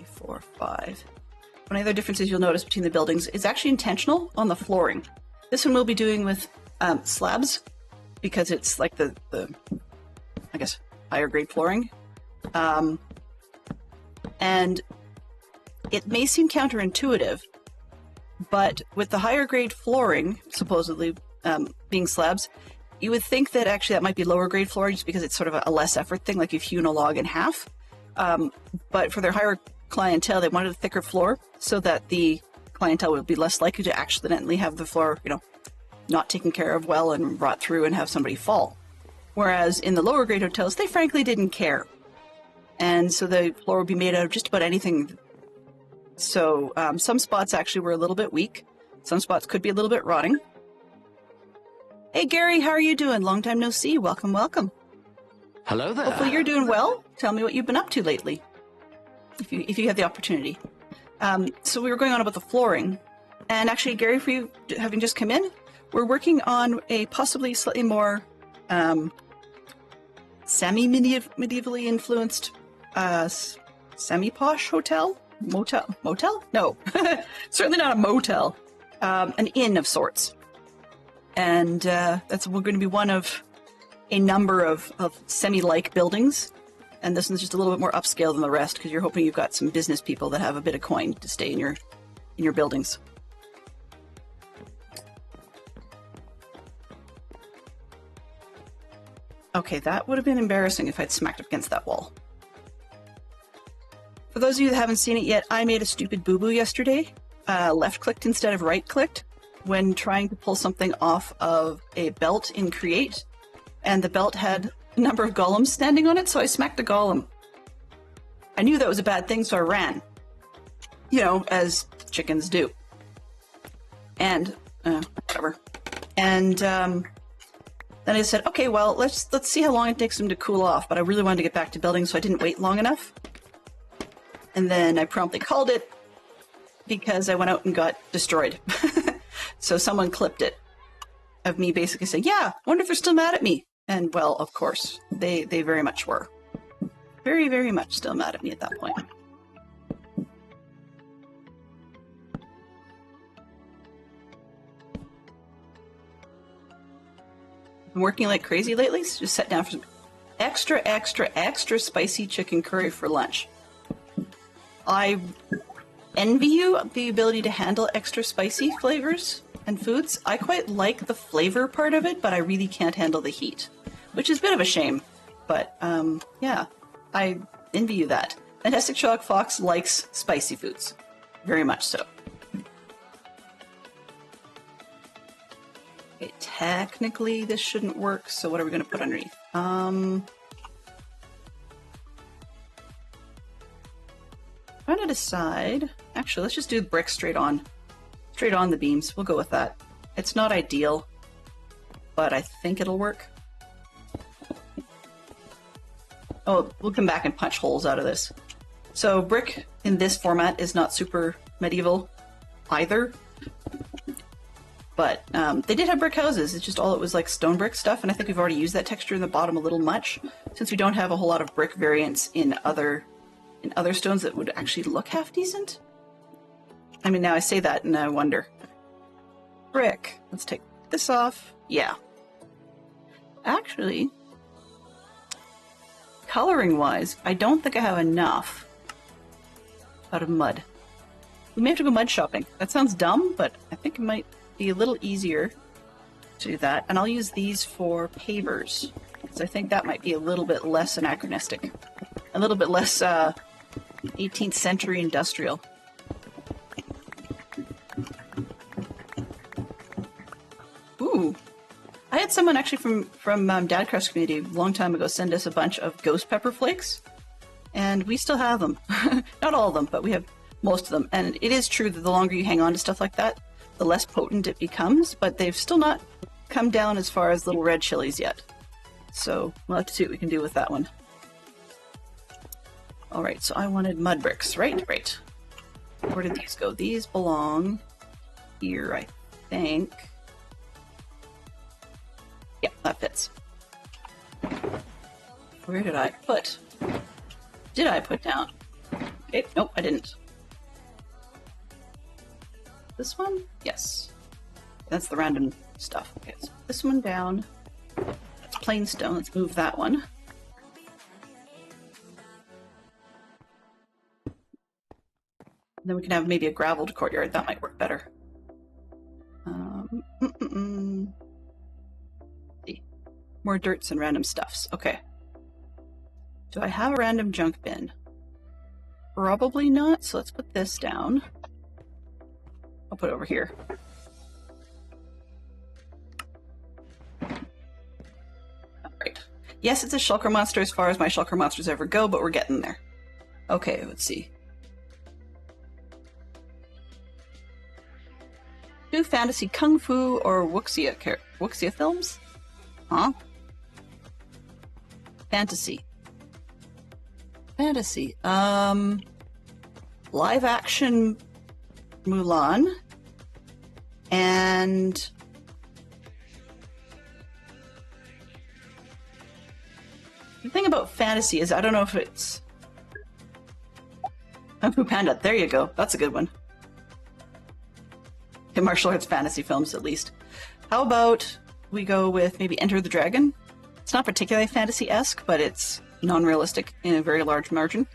4, 5. One of the other differences you'll notice between the buildings is actually intentional on the flooring. This one we'll be doing with slabs because it's like the I guess, higher grade flooring. And it may seem counterintuitive, but with the higher grade flooring, supposedly being slabs, you would think that actually that might be lower grade flooring just because it's sort of a less effort thing, like you've hewn a log in half. But for their higher clientele, they wanted a thicker floor so that the clientele would be less likely to accidentally have the floor, you know, not taken care of well and rot through and have somebody fall. Whereas in the lower grade hotels, they frankly didn't care. And so the floor would be made out of just about anything. So some spots actually were a little bit weak. Some spots could be a little bit rotting. Hey, Gary, how are you doing? Long time no see. Welcome, welcome. Hello there. Hopefully you're doing well. Tell me what you've been up to lately, if you have the opportunity. So we were going on about the flooring. And actually, Gary, for you having just come in, we're working on a possibly slightly more semi-medievally influenced semi-posh hotel? Motel? No, certainly not a motel. An inn of sorts. And we're going to be one of a number of semi-like buildings. And this one's just a little bit more upscale than the rest because you're hoping you've got some business people that have a bit of coin to stay in your buildings. Okay, that would have been embarrassing if I'd smacked up against that wall. For those of you that haven't seen it yet, I made a stupid boo-boo yesterday. Left-clicked instead of right-clicked when trying to pull something off of a belt in Create. And the belt had a number of golems standing on it, so I smacked a golem. I knew that was a bad thing, so I ran. You know, as chickens do. And, whatever. And, then I said, okay, well, let's see how long it takes them to cool off. But I really wanted to get back to building, so I didn't wait long enough. And then I promptly called it because I went out and got destroyed. So someone clipped it of me basically saying, yeah, wonder if they're still mad at me. And well, of course, they very much were. Very, very much still mad at me at that point. Been working like crazy lately, so just sat down for some extra spicy chicken curry for lunch. I envy you the ability to handle extra spicy flavors and foods. I quite like the flavor part of it, but I really can't handle the heat, which is a bit of a shame. But yeah, I envy you that. Fantastic Sherlock Fox likes spicy foods, very much so. Okay, technically this shouldn't work, so what are we going to put underneath? Trying to decide. Actually, let's just do brick straight on the beams. We'll go with that. It's not ideal, but I think it'll work. Oh, we'll come back and punch holes out of this. So brick in this format is not super medieval either. But they did have brick houses. It's just all it was like stone brick stuff, and I think we've already used that texture in the bottom a little much, since we don't have a whole lot of brick variants in other stones that would actually look half decent. I mean, now I say that and I wonder. Brick. Let's take this off. Yeah. Actually, coloring-wise, I don't think I have enough out of mud. We may have to go mud shopping. That sounds dumb, but I think it might be a little easier to do that. And I'll use these for pavers, because I think that might be a little bit less anachronistic. A little bit less 18th century industrial. Ooh. I had someone actually from Dadcraft community a long time ago send us a bunch of ghost pepper flakes, and we still have them. Not all of them, but we have most of them. And it is true that the longer you hang on to stuff like that, the less potent it becomes, but they've still not come down as far as little red chilies yet. So we'll have to see what we can do with that one. All right, so I wanted mud bricks, right? Right. Where did these go? These belong here, I think. Yeah, that fits. Where did I put? Did I put down? Okay, nope, I didn't. This one? Yes. That's the random stuff. Okay, so this one down. That's plain stone. Let's move that one. And then we can have maybe a graveled courtyard. That might work better. See. More dirts and random stuffs. Okay. Do I have a random junk bin? Probably not, so let's put this down. I'll put it over here. Alright. Yes, it's a shulker monster as far as my shulker monsters ever go, but we're getting there. Okay, let's see. Do fantasy kung fu or wuxia films? Huh? Fantasy. Fantasy. Live action Mulan, and the thing about fantasy is I don't know if it's Kung Fu Panda. There you go. That's a good one. In martial arts fantasy films, at least. How about we go with maybe Enter the Dragon? It's not particularly fantasy-esque, but it's non-realistic in a very large margin.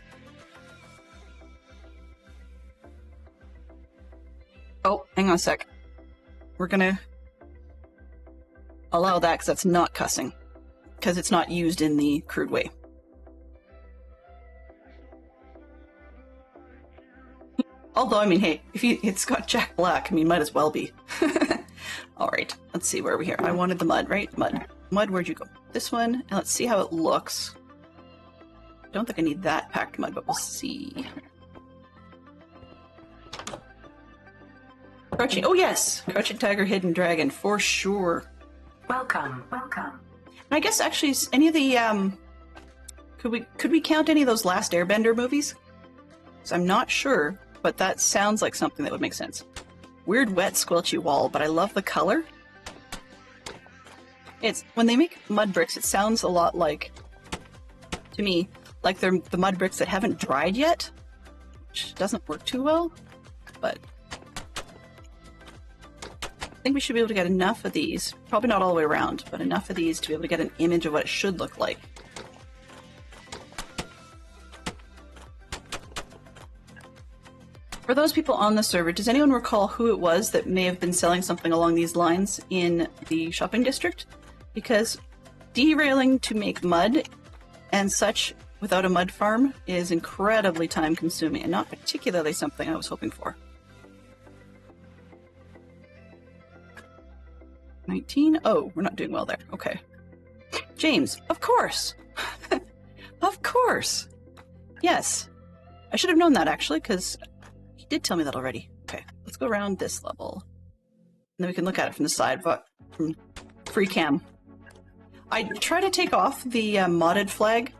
Oh, hang on a sec. We're gonna allow that because that's not cussing. Because it's not used in the crude way. Although, I mean, hey, if it's got Jack Black, I mean, might as well be. Alright, let's see, where are we here? I wanted the mud, right? Mud. Mud, where'd you go? This one, and let's see how it looks. Don't think I need that packed mud, but we'll see. Crouching, oh yes! Crouching Tiger, Hidden Dragon, for sure. Welcome. And I guess actually, any of the, could we count any of those Last Airbender movies? So I'm not sure, but that sounds like something that would make sense. weird wet squelchy wall, but I love the color. It's when they make mud bricks, it sounds a lot like, to me, like they're the mud bricks that haven't dried yet, which doesn't work too well, but I think we should be able to get enough of these, probably not all the way around, but enough of these to be able to get an image of what it should look like. For those people on the server, does anyone recall who it was that may have been selling something along these lines in the shopping district? Because derailing to make mud and such without a mud farm is incredibly time consuming and not particularly something I was hoping for. 19? Oh, we're not doing well there. Okay. James, of course. Of course. Yes. I should have known that actually, because he did tell me that already. Okay, let's go around this level. And then we can look at it from the side, but from free cam. I try to take off the modded flag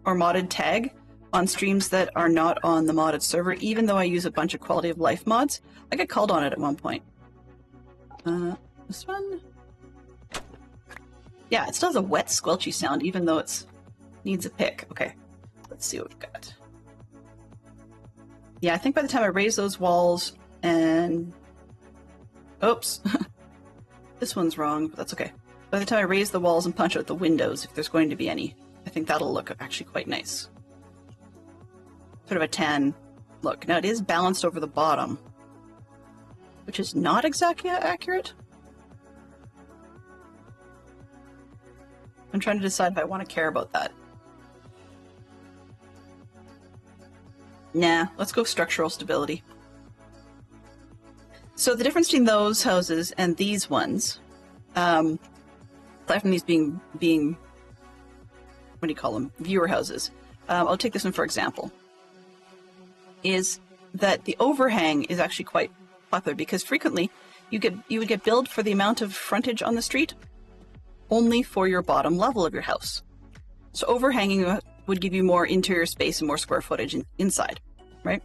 or modded tag on streams that are not on the modded server, even though I use a bunch of quality of life mods. I got called on it at one point. This one? Yeah, it still has a wet, squelchy sound, even though it needs a pick. Okay, let's see what we've got. Yeah, I think by the time I raise those walls and... Oops. This one's wrong, but that's okay. By the time I raise the walls and punch out the windows, if there's going to be any, I think that'll look actually quite nice. Sort of a tan look. Now it is balanced over the bottom, which is not exactly accurate. I'm trying to decide if I want to care about that. Nah, let's go structural stability. So the difference between those houses and these ones, aside from these being, what do you call them, viewer houses, I'll take this one for example, is that the overhang is actually quite popular because frequently you would get billed for the amount of frontage on the street only for your bottom level of your house. So overhanging would give you more interior space and more square footage inside, right?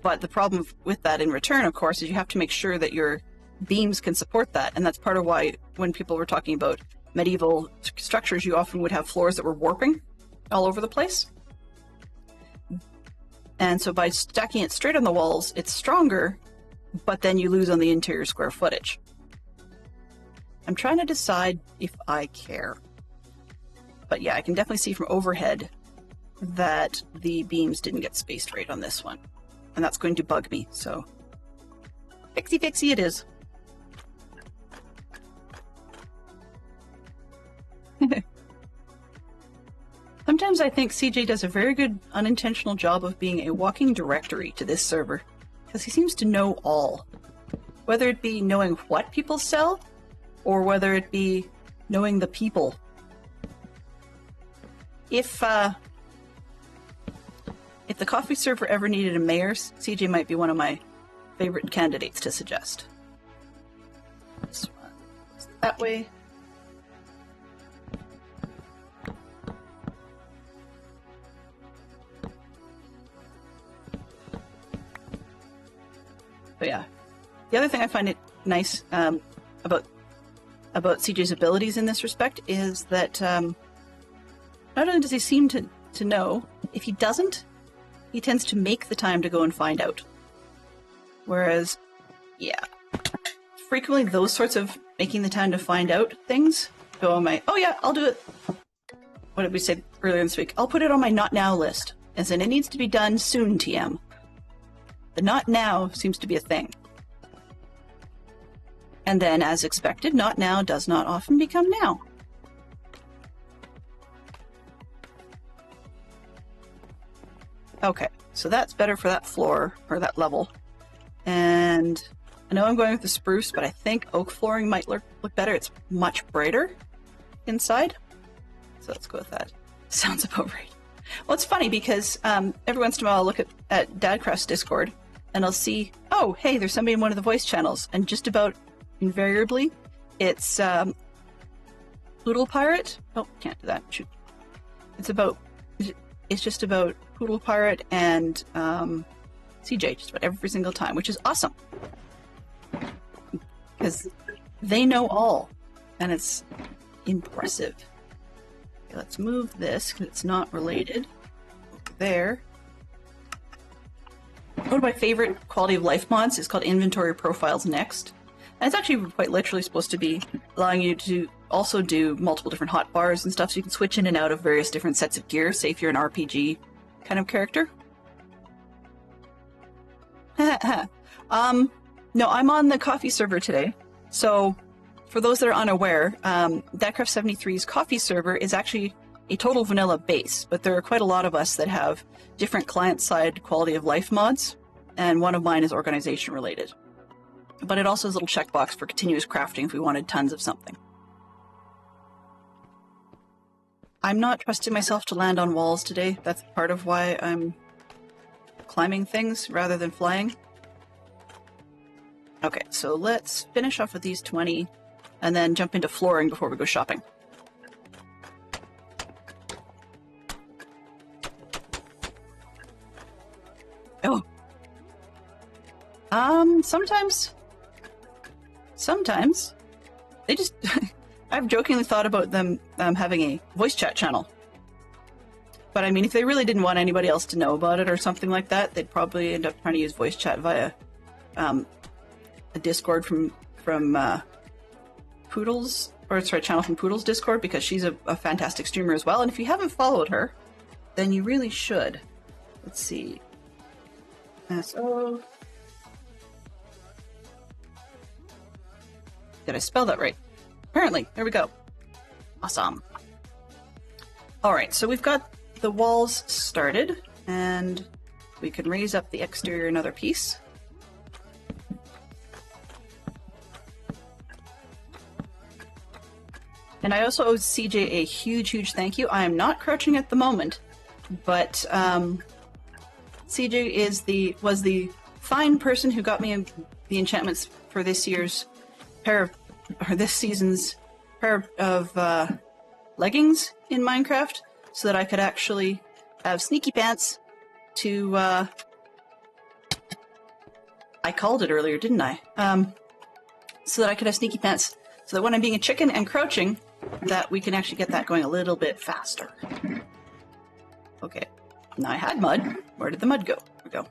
But the problem with that in return, of course, is you have to make sure that your beams can support that. And that's part of why when people were talking about medieval structures, you often would have floors that were warping all over the place. And so by stacking it straight on the walls, it's stronger, but then you lose on the interior square footage. I'm trying to decide if I care. But yeah, I can definitely see from overhead that the beams didn't get spaced right on this one. And that's going to bug me, so fixie it is. Sometimes I think CJ does a very good unintentional job of being a walking directory to this server, because he seems to know all. Whether it be knowing what people sell, or whether it be knowing the people. If the coffee server ever needed a mayor, CJ might be one of my favorite candidates to suggest. This one goes that way. But yeah, the other thing I find it nice about CJ's abilities in this respect is that not only does he seem to know, if he doesn't, he tends to make the time to go and find out. Whereas, yeah, frequently those sorts of making the time to find out things go on my, oh yeah, I'll do it. What did we say earlier this week? I'll put it on my not now list, as in it needs to be done soon, TM. The not now seems to be a thing. And then, as expected, not now does not often become now. Okay, so that's better for that floor, or that level. And I know I'm going with the spruce, but I think oak flooring might look better. It's much brighter inside. So let's go with that. Sounds about right. Well, it's funny because every once in a while I'll look at Dadcraft's Discord and I'll see, oh, hey, there's somebody in one of the voice channels. And just about invariably, it's Poodle Pirate. Oh, can't do that. Shoot. It's just about Poodle Pirate and CJ just about every single time, which is awesome. because they know all, and it's impressive. Okay, let's move this because it's not related. Over there. One of my favorite quality of life mods is called Inventory Profiles Next. And it's actually quite literally supposed to be allowing you to also do multiple different hotbars and stuff, so you can switch in and out of various different sets of gear, say if you're an RPG kind of character. No, I'm on the coffee server today. So, for those that are unaware, Dadcraft73's coffee server is actually a total vanilla base, but there are quite a lot of us that have different client-side quality of life mods, and one of mine is organization related. But it also has a little checkbox for continuous crafting if we wanted tons of something. I'm not trusting myself to land on walls today. That's part of why I'm climbing things rather than flying. Okay, so let's finish off with these 20 and then jump into flooring before we go shopping. Oh. Sometimes. They just... I've jokingly thought about them having a voice chat channel. But I mean, if they really didn't want anybody else to know about it or something like that, they'd probably end up trying to use voice chat via a Discord from Poodle's, or sorry, channel from Poodle's Discord, because she's a fantastic streamer as well. And if you haven't followed her, then you really should. Let's see. So, did I spell that right? Apparently. There we go. Awesome. Alright, so we've got the walls started, and we can raise up the exterior another piece. And I also owe CJ a huge thank you. I am not crouching at the moment, but CJ was the fine person who got me the enchantments for this season's pair of leggings in Minecraft, so that I could actually have sneaky pants to, I called it earlier, didn't I? So that I could have sneaky pants, so that when I'm being a chicken and crouching, that we can actually get that going a little bit faster. Okay, now I had mud. Where did the mud go? There we go.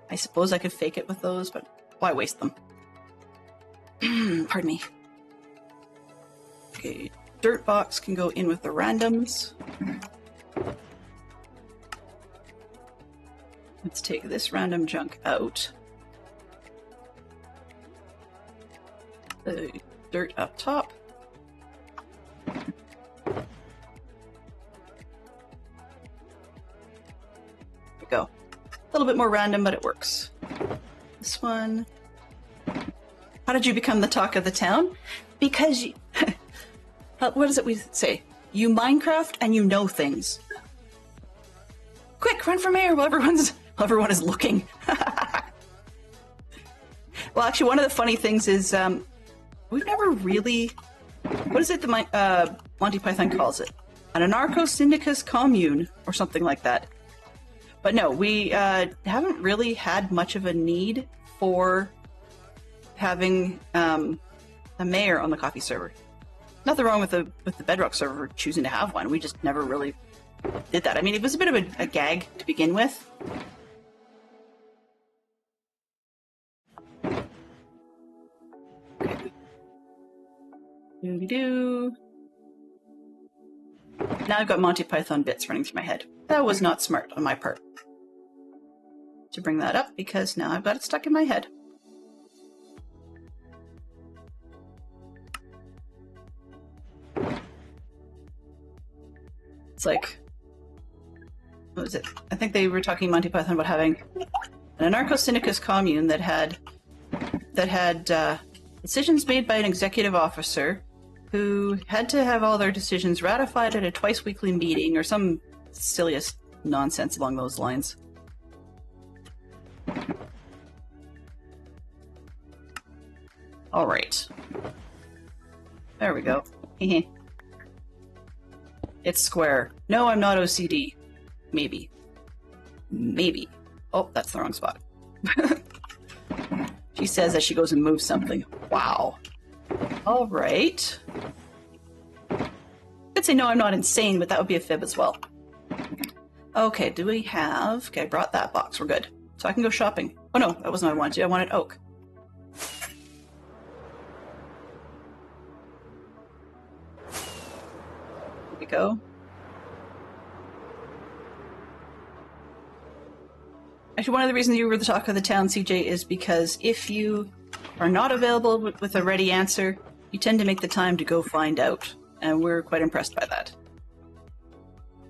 I suppose I could fake it with those, but why waste them? Pardon me. Okay, dirt box can go in with the randoms. Let's take this random junk out. The dirt up top. There we go. A little bit more random, but it works. This one. How did you become the talk of the town? Because you... what is it we say? You Minecraft and you know things. Quick, run for mayor while everyone is looking. Well, actually, one of the funny things is we've never really... What is it the Monty Python calls it? An anarcho-syndicus commune, or something like that. But no, we haven't really had much of a need for having a mayor on the coffee server. Nothing wrong with the Bedrock server choosing to have one. We just never really did that. I mean, it was a bit of a gag to begin with. Okay. Doo-doo-doo. Now I've got Monty Python bits running through my head. That was not smart on my part to bring that up, because now I've got it stuck in my head. It's like, what was it? I think they were talking Monty Python about having an anarcho-syndicus commune that had decisions made by an executive officer who had to have all their decisions ratified at a twice-weekly meeting, or some silliest nonsense along those lines. All right. There we go. It's square. No, I'm not OCD. Maybe. Maybe. Oh, that's the wrong spot. If She says as she goes and moves something. Wow. All right. I'd say no, I'm not insane, but that would be a fib as well. Okay, do we have... Okay, I brought that box. We're good. So I can go shopping. Oh no, that wasn't what I wanted to. I wanted oak. Here we go. Actually, one of the reasons you were the talk of the town, CJ, is because if you are not available with a ready answer, you tend to make the time to go find out. And we're quite impressed by that.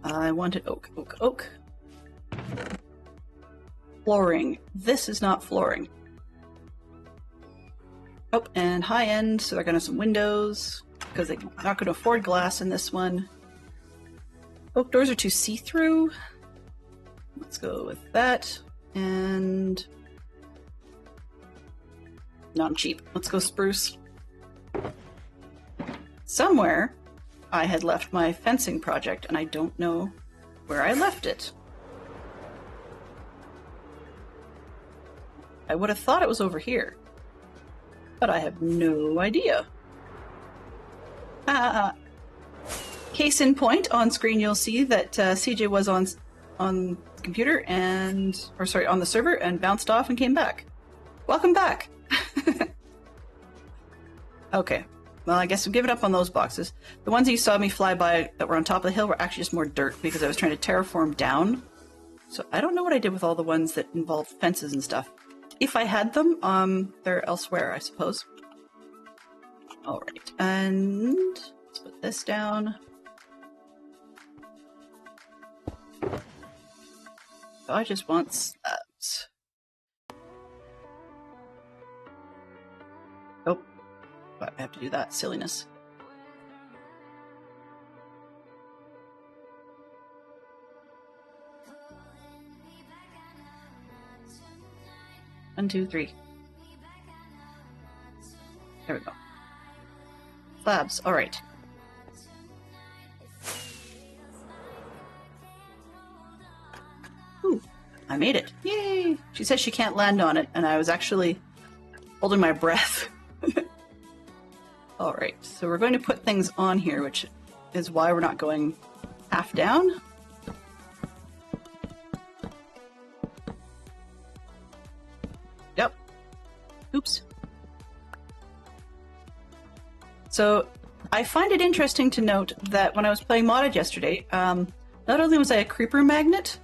I wanted oak, oak, oak. Flooring. This is not flooring. Oh, and high end, so they're going to have some windows, because they're not going to afford glass in this one. Oak doors are too see-through. Let's go with that. And... not cheap. Let's go spruce. Somewhere, I had left my fencing project, and I don't know where I left it. I would have thought it was over here, but I have no idea. Case in point, on screen you'll see that CJ was on the computer and, or sorry, on the server and bounced off and came back. Welcome back. Okay. Well, I guess we'll give it up on those boxes. The ones that you saw me fly by that were on top of the hill were actually just more dirt because I was trying to terraform down. So I don't know what I did with all the ones that involved fences and stuff. If I had them, they're elsewhere, I suppose. Alright, and let's put this down. I just want that. Oh. But I have to do that silliness. One, two, three. There we go. Slabs. All right. Ooh, I made it. Yay! She says she can't land on it, and I was actually holding my breath. All right, so we're going to put things on here, which is why we're not going half down. Yep. Oops. So I find it interesting to note that when I was playing modded yesterday, not only was I a creeper magnet,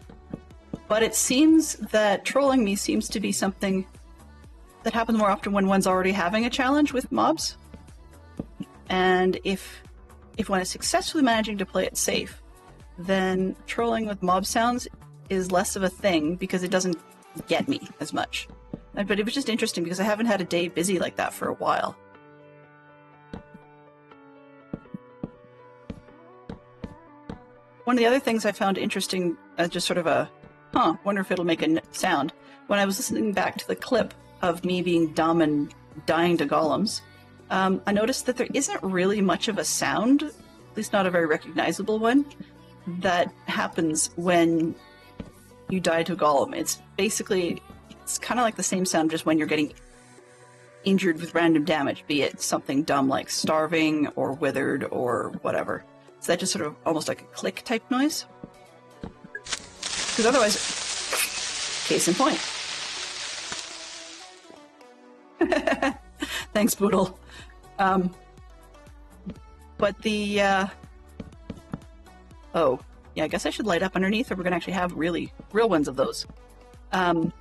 but it seems that trolling me seems to be something that happens more often when one's already having a challenge with mobs. And if one is successfully managing to play it safe, then trolling with mob sounds is less of a thing because it doesn't get me as much. But it was just interesting because I haven't had a day busy like that for a while. One of the other things I found interesting, just sort of a, wonder if it'll make a sound, when I was listening back to the clip of me being dumb and dying to golems, I noticed that there isn't really much of a sound, at least not a very recognizable one, that happens when you die to a golem. It's basically, it's kind of like the same sound just when you're getting injured with random damage, be it something dumb like starving or withered or whatever. So that just sort of almost like a click type noise. Because otherwise, case in point. Thanks, Boodle. But the, oh, yeah, I guess I should light up underneath, or we're going to actually have real ones of those. But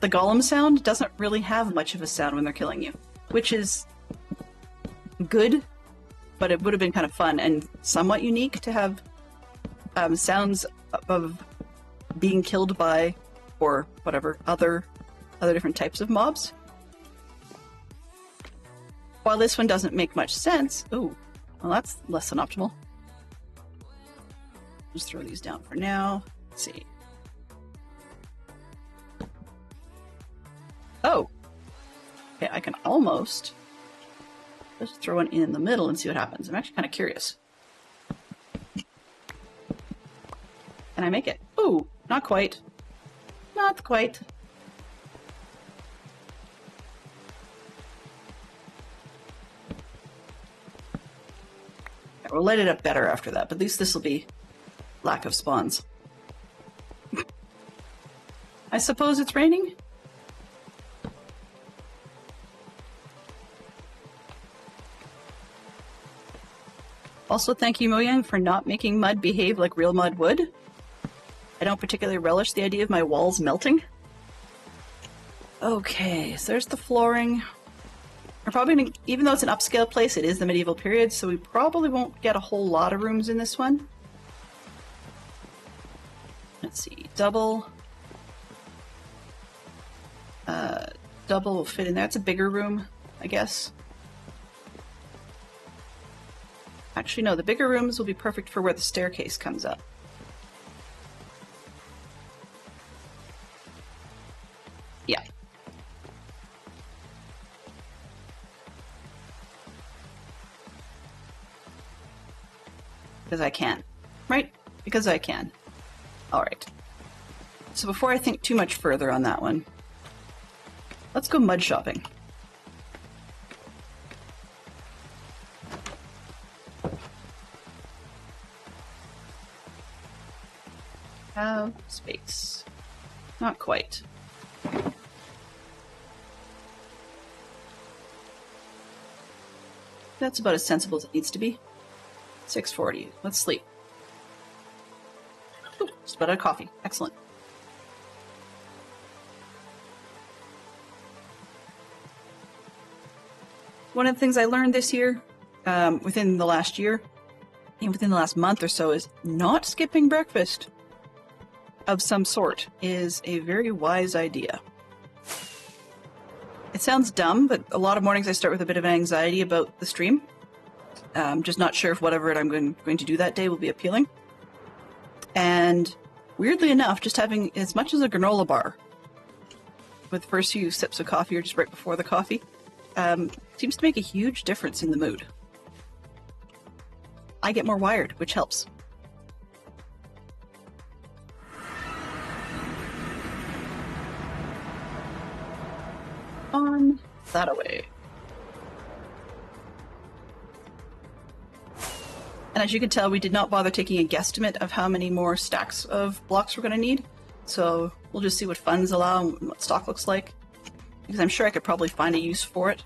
the golem sound doesn't really have much of a sound when they're killing you, which is good, but it would have been kind of fun and somewhat unique to have sounds of being killed by, or whatever, other different types of mobs. While this one doesn't make much sense, ooh, well that's less than optimal. Just throw these down for now. Let's see. Oh, okay, I can almost just throw one in the middle and see what happens. I'm actually kind of curious. Can I make it? Ooh, not quite. Not quite. Yeah, we'll light it up better after that, but at least this will be lack of spawns. I suppose it's raining? Also, thank you, Mojang, for not making mud behave like real mud would. I don't particularly relish the idea of my walls melting. Okay, so there's the flooring. We're probably gonna, even though it's an upscale place, it is the medieval period, so we probably won't get a whole lot of rooms in this one. Let's see, double will fit in there. It's a bigger room, I guess. Actually, no, the bigger rooms will be perfect for where the staircase comes up. Yeah. Because I can. Right? Because I can. Alright. So before I think too much further on that one, let's go mud shopping. Have space. Not quite. That's about as sensible as it needs to be. 6:40. Let's sleep. Ooh, just about out of coffee. Excellent. One of the things I learned this year, within the last year, and within the last month or so, is not skipping breakfast of some sort is a very wise idea. It sounds dumb, but a lot of mornings I start with a bit of anxiety about the stream. Just not sure if whatever I'm going to do that day will be appealing. And weirdly enough, just having as much as a granola bar with the first few sips of coffee or just right before the coffee seems to make a huge difference in the mood. I get more wired, which helps. On that away. And as you can tell, we did not bother taking a guesstimate of how many more stacks of blocks we're going to need. So we'll just see what funds allow and what stock looks like. Because I'm sure I could probably find a use for it.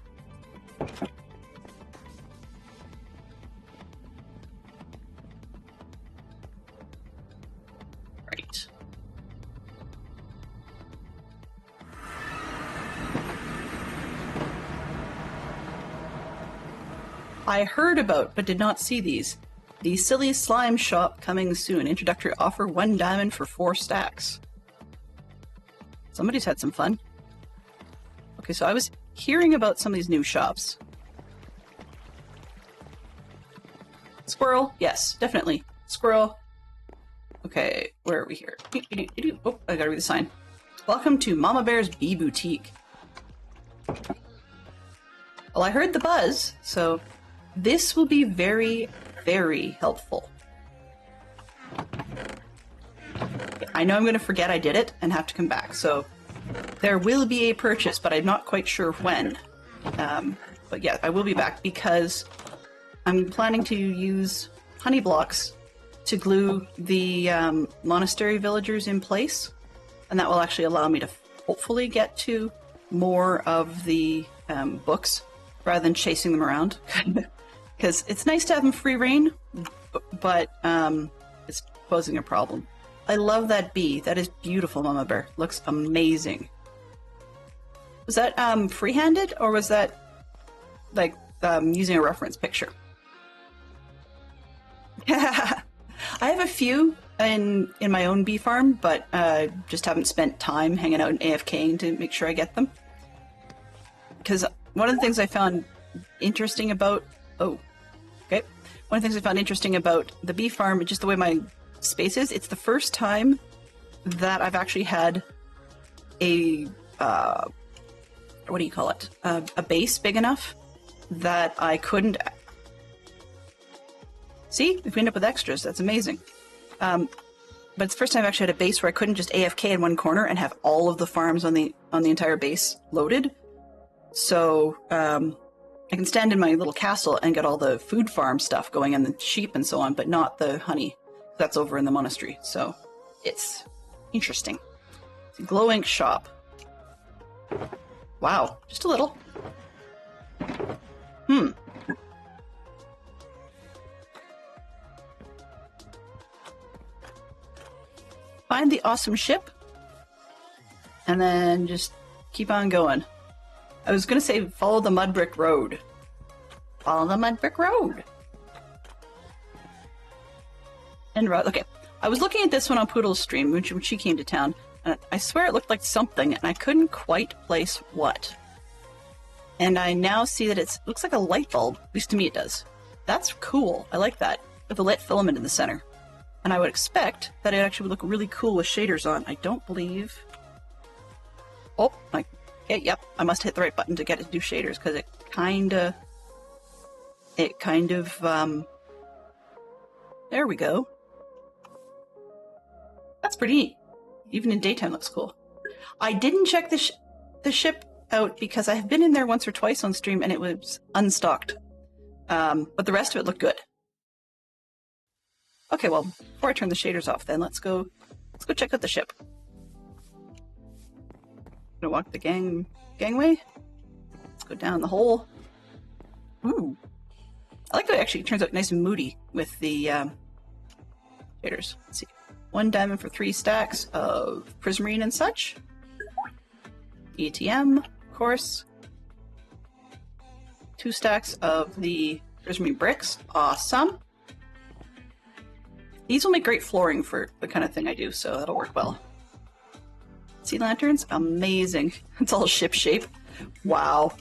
Right. I heard about, but did not see these. The Silly Slime Shop coming soon. Introductory offer, 1 diamond for 4 stacks. Somebody's had some fun. Okay, so I was hearing about some of these new shops. Squirrel, yes, definitely. Squirrel. Okay, where are we here? Oh, I gotta read the sign. Welcome to Mama Bear's Bee Boutique. Well, I heard the buzz, so this will be very, very helpful. I know I'm going to forget I did it and have to come back, so there will be a purchase, but I'm not quite sure when. But yeah, I will be back because I'm planning to use honey blocks to glue the monastery villagers in place, and that will actually allow me to hopefully get to more of the books rather than chasing them around. Because it's nice to have them free reign, but it's posing a problem. I love that bee. That is beautiful, Mama Bear. Looks amazing. Was that free-handed, or was that like using a reference picture? I have a few in my own bee farm, but just haven't spent time hanging out and AFKing to make sure I get them. Because one of the things I found interesting about... Oh, okay. One of the things I found interesting about the bee farm, just the way my space is, it's the first time that I've actually had a... what do you call it? A base big enough that I couldn't... See? If we end up with extras, that's amazing. But it's the first time I've actually had a base where I couldn't just AFK in one corner and have all of the farms on the entire base loaded. So I can stand in my little castle and get all the food farm stuff going and the sheep and so on, but not the honey. That's over in the monastery, so it's interesting. It's a glow ink shop. Wow, just a little. Find the awesome ship, and then just keep on going. I was gonna say follow the mud brick road. Follow the mud brick road. And okay, I was looking at this one on Poodle's stream when she came to town, and I swear it looked like something, and I couldn't quite place what. And I now see that it looks like a light bulb. At least to me it does. That's cool. I like that. With a lit filament in the center. And I would expect that it actually would look really cool with shaders on. I don't believe... Oh, okay, yep. I must hit the right button to get it to do shaders, because it kind of... There we go. That's pretty neat. Even in daytime looks cool. I didn't check the ship out because I have been in there once or twice on stream and it was unstocked. But the rest of it looked good. Okay, well, before I turn the shaders off then, let's go check out the ship. Gonna walk the gangway. Let's go down the hole. Ooh. I like that it actually turns out nice and moody with the shaders. Let's see. 1 diamond for 3 stacks of prismarine and such. ATM, of course. 2 stacks of the prismarine bricks. Awesome. These will make great flooring for the kind of thing I do, so that'll work well. Sea lanterns, amazing. It's all ship shape. Wow.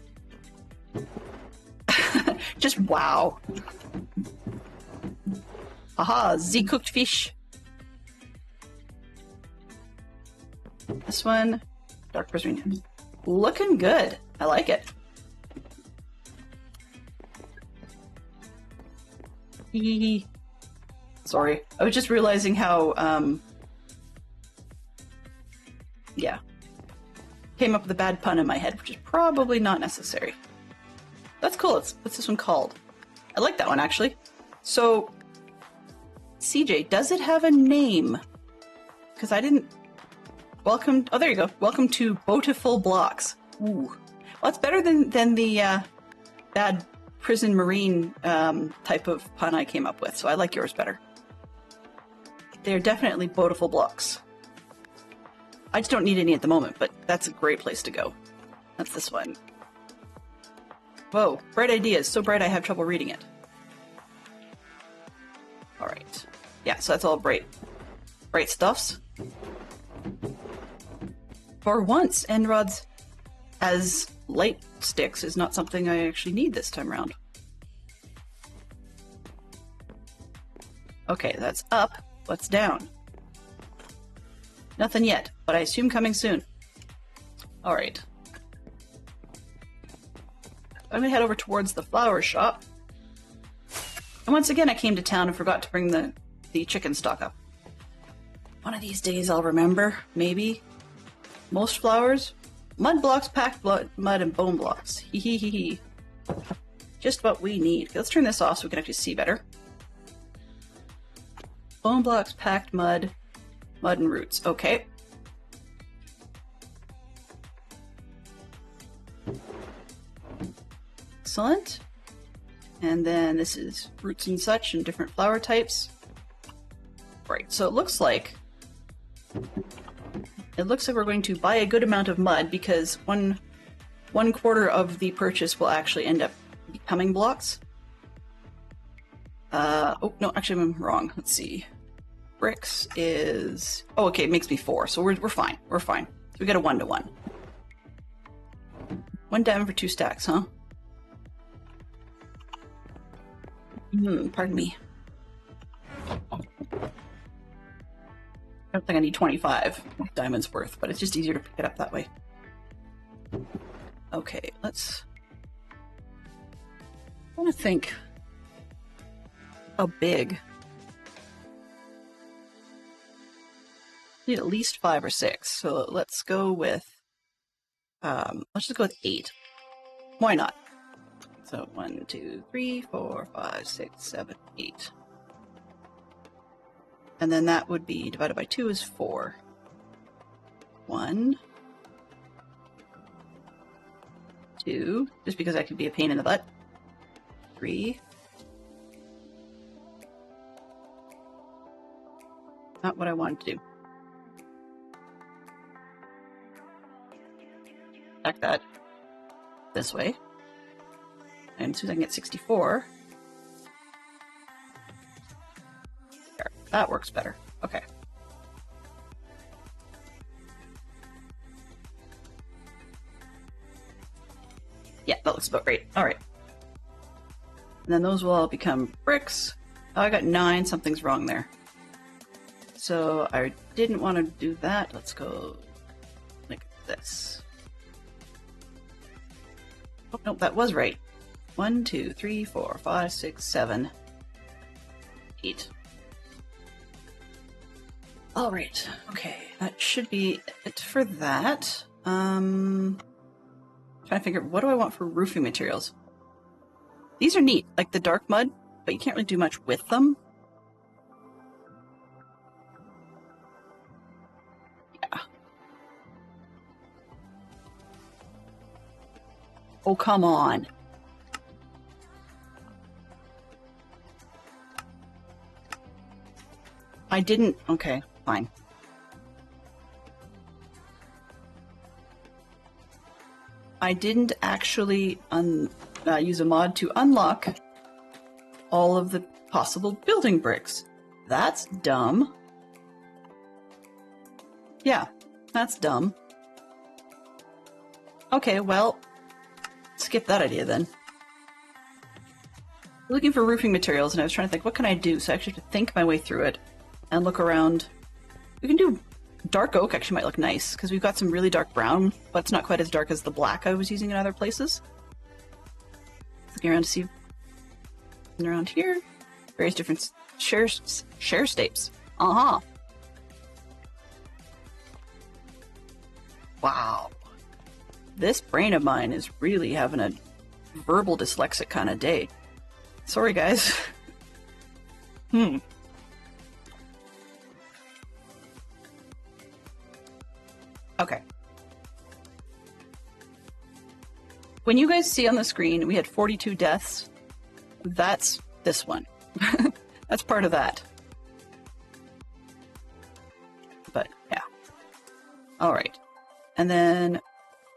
Just wow. Aha, Z cooked fish. This one, dark prismarine. Looking good. I like it. Sorry, I was just realizing how, yeah. Came up with a bad pun in my head, which is probably not necessary. That's cool. What's this one called? I like that one, actually. So, CJ, does it have a name? Because I didn't... Welcome... Oh, there you go. Welcome to Beautiful Blocks. Ooh. Well, it's better than the bad prison marine type of pun I came up with, so I like yours better. They're definitely Beautiful Blocks. I just don't need any at the moment, but that's a great place to go. That's this one. Whoa, bright ideas. So bright I have trouble reading it. Alright. Yeah, so that's all bright stuffs. For once, end rods as light sticks is not something I actually need this time around. Okay, that's up. What's down? Nothing yet, but I assume coming soon. Alright. I'm gonna head over towards the flower shop. And once again I came to town and forgot to bring the chicken stock up. One of these days I'll remember, maybe. Most flowers, mud blocks, packed mud, and bone blocks. Hee hee hee hee. Just what we need. Okay, let's turn this off so we can actually see better. Bone blocks, packed mud, and roots. Okay. Excellent. And then this is roots and such and different flower types. Right, so it looks like we're going to buy a good amount of mud because one quarter of the purchase will actually end up becoming blocks. Oh, no, actually I'm wrong. Let's see. Bricks is... Oh, okay, it makes me 4, so we're fine. We're fine. So we get a 1-to-1. 1 diamond for 2 stacks, huh? Pardon me. I don't think I need 25 diamonds worth, but it's just easier to pick it up that way. Okay, let's... I want to think how big. Need at least 5 or 6, so let's go with let's just go with 8. Why not? So 1, 2, 3, 4, 5, 6, 7, 8. And then that would be divided by 2 is 4. 1, 2, just because that could be a pain in the butt. 3. Not what I wanted to do. Back that this way. And as soon as I can get 64, there, that works better. Okay. Yeah, that looks about right. All right. And then those will all become bricks. Oh, I got 9. Something's wrong there. So I didn't want to do that. Let's go like this. Oh, no, that was right. 1, 2, 3, 4, 5, 6, 7, 8. All right. Okay, that should be it for that. Trying to figure what do I want for roofing materials. These are neat, like the dark mud, but you can't really do much with them. Yeah. Oh, come on. I didn't. Okay, fine. I didn't actually use a mod to unlock all of the possible building bricks. That's dumb. Yeah, that's dumb. Okay, well, skip that idea then. Looking for roofing materials, and I was trying to think, what can I do? So I actually have to think my way through it and look around. We can do dark oak, actually might look nice, because we've got some really dark brown, but it's not quite as dark as the black I was using in other places. Looking around to see around here. Various different share stapes. Uh-huh. Wow. This brain of mine is really having a verbal dyslexic kind of day. Sorry, guys. Okay. When you guys see on the screen, we had 42 deaths. That's this one. That's part of that. But, yeah. All right. And then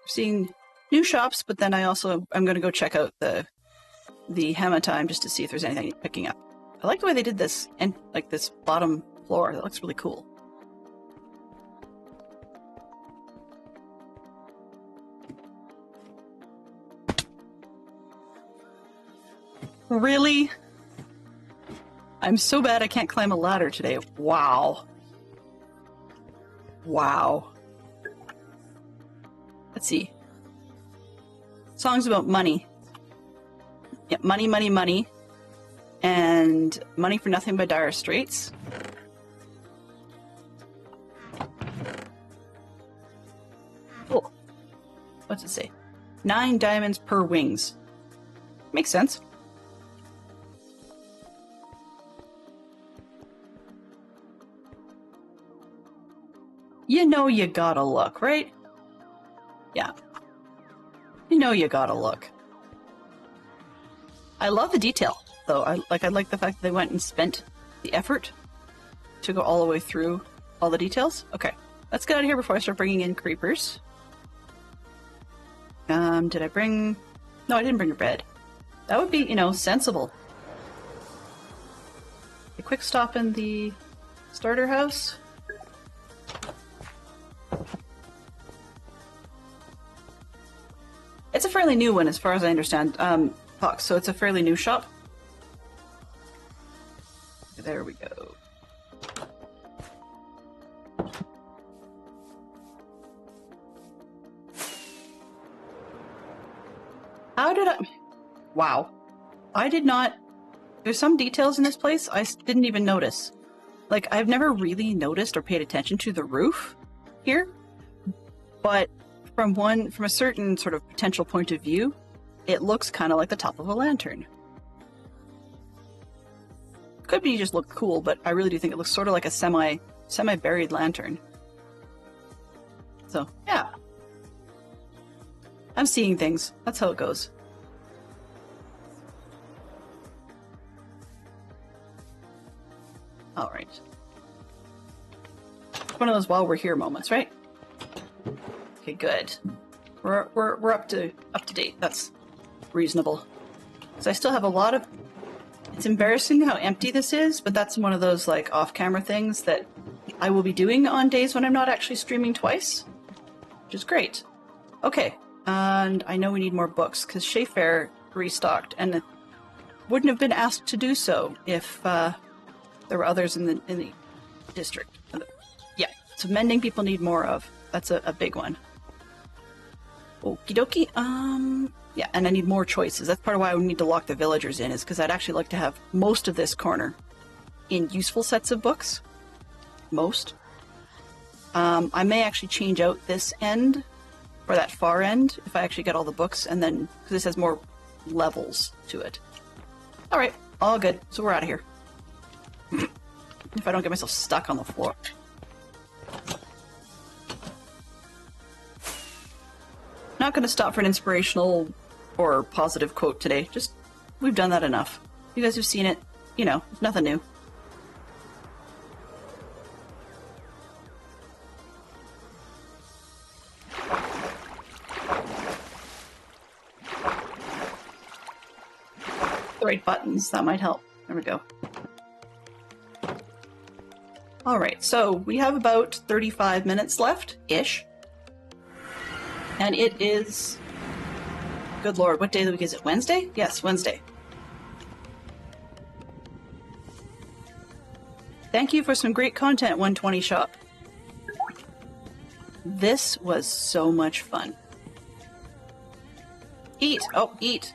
seeing new shops, but then I'm going to go check out the Hammer Time just to see if there's anything picking up. I like the way they did this, and like this bottom floor. That looks really cool. Really? I'm so bad I can't climb a ladder today. Wow. Wow. Let's see. Songs about money. Yeah, money, money, money. And Money for Nothing by Dire Straits. Cool. What's it say? 9 diamonds per wings. Makes sense. You know you gotta look, right? Yeah. You know you gotta look. I love the detail, though. I like the fact that they went and spent the effort to go all the way through all the details. Okay, let's get out of here before I start bringing in creepers. Did I bring... No, I didn't bring a bed. That would be, you know, sensible. A quick stop in the starter house. It's a fairly new one, as far as I understand, Fox, so it's a fairly new shop. There we go. How did I... Wow. I did not... There's some details in this place I didn't even notice. Like, I've never really noticed or paid attention to the roof here, but from a certain sort of potential point of view, it looks kind of like the top of a lantern. Could be just look cool, but I really do think it looks sort of like a semi-buried lantern. So, yeah. I'm seeing things. That's how it goes. All right. One of those while we're here moments, right? Okay, good. We're up to date. That's reasonable. So I still have a lot of. It's embarrassing how empty this is, but that's one of those like off-camera things that I will be doing on days when I'm not actually streaming twice, which is great. Okay, and I know we need more books because Shayfair restocked, and it wouldn't have been asked to do so if there were others in the district. Yeah, so mending people need more of. That's a big one. Okie dokie. Yeah, and I need more choices. That's part of why I would need to lock the villagers in, is because I'd actually like to have most of this corner in useful sets of books. Most. I may actually change out this end, or that far end, if I actually get all the books, and then, because this has more levels to it. Alright, all good. So we're out of here. If I don't get myself stuck on the floor. Not going to stop for an inspirational or positive quote today. Just, we've done that enough. You guys have seen it. You know, nothing new. The right buttons, that might help. There we go. Alright, so we have about 35 minutes left-ish. And it is... Good lord, what day of the week is it? Wednesday? Yes, Wednesday. Thank you for some great content, 120 Shop. This was so much fun. Eat! Oh, eat!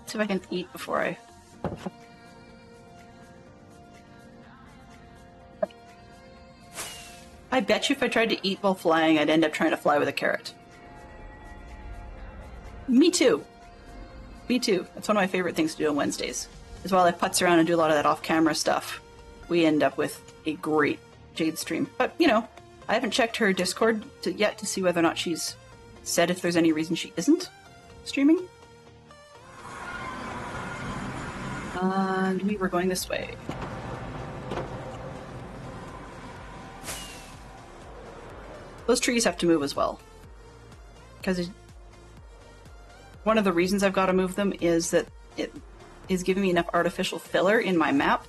Let's see if I can eat before I... I bet you if I tried to eat while flying, I'd end up trying to fly with a carrot. Me too. Me too. That's one of my favorite things to do on Wednesdays. Is while I putz around and do a lot of that off-camera stuff, we end up with a great Jade stream. But, you know, I haven't checked her Discord yet to see whether or not she's said if there's any reason she isn't streaming. And we were going this way. Those trees have to move as well. Because one of the reasons I've got to move them is that it is giving me enough artificial filler in my map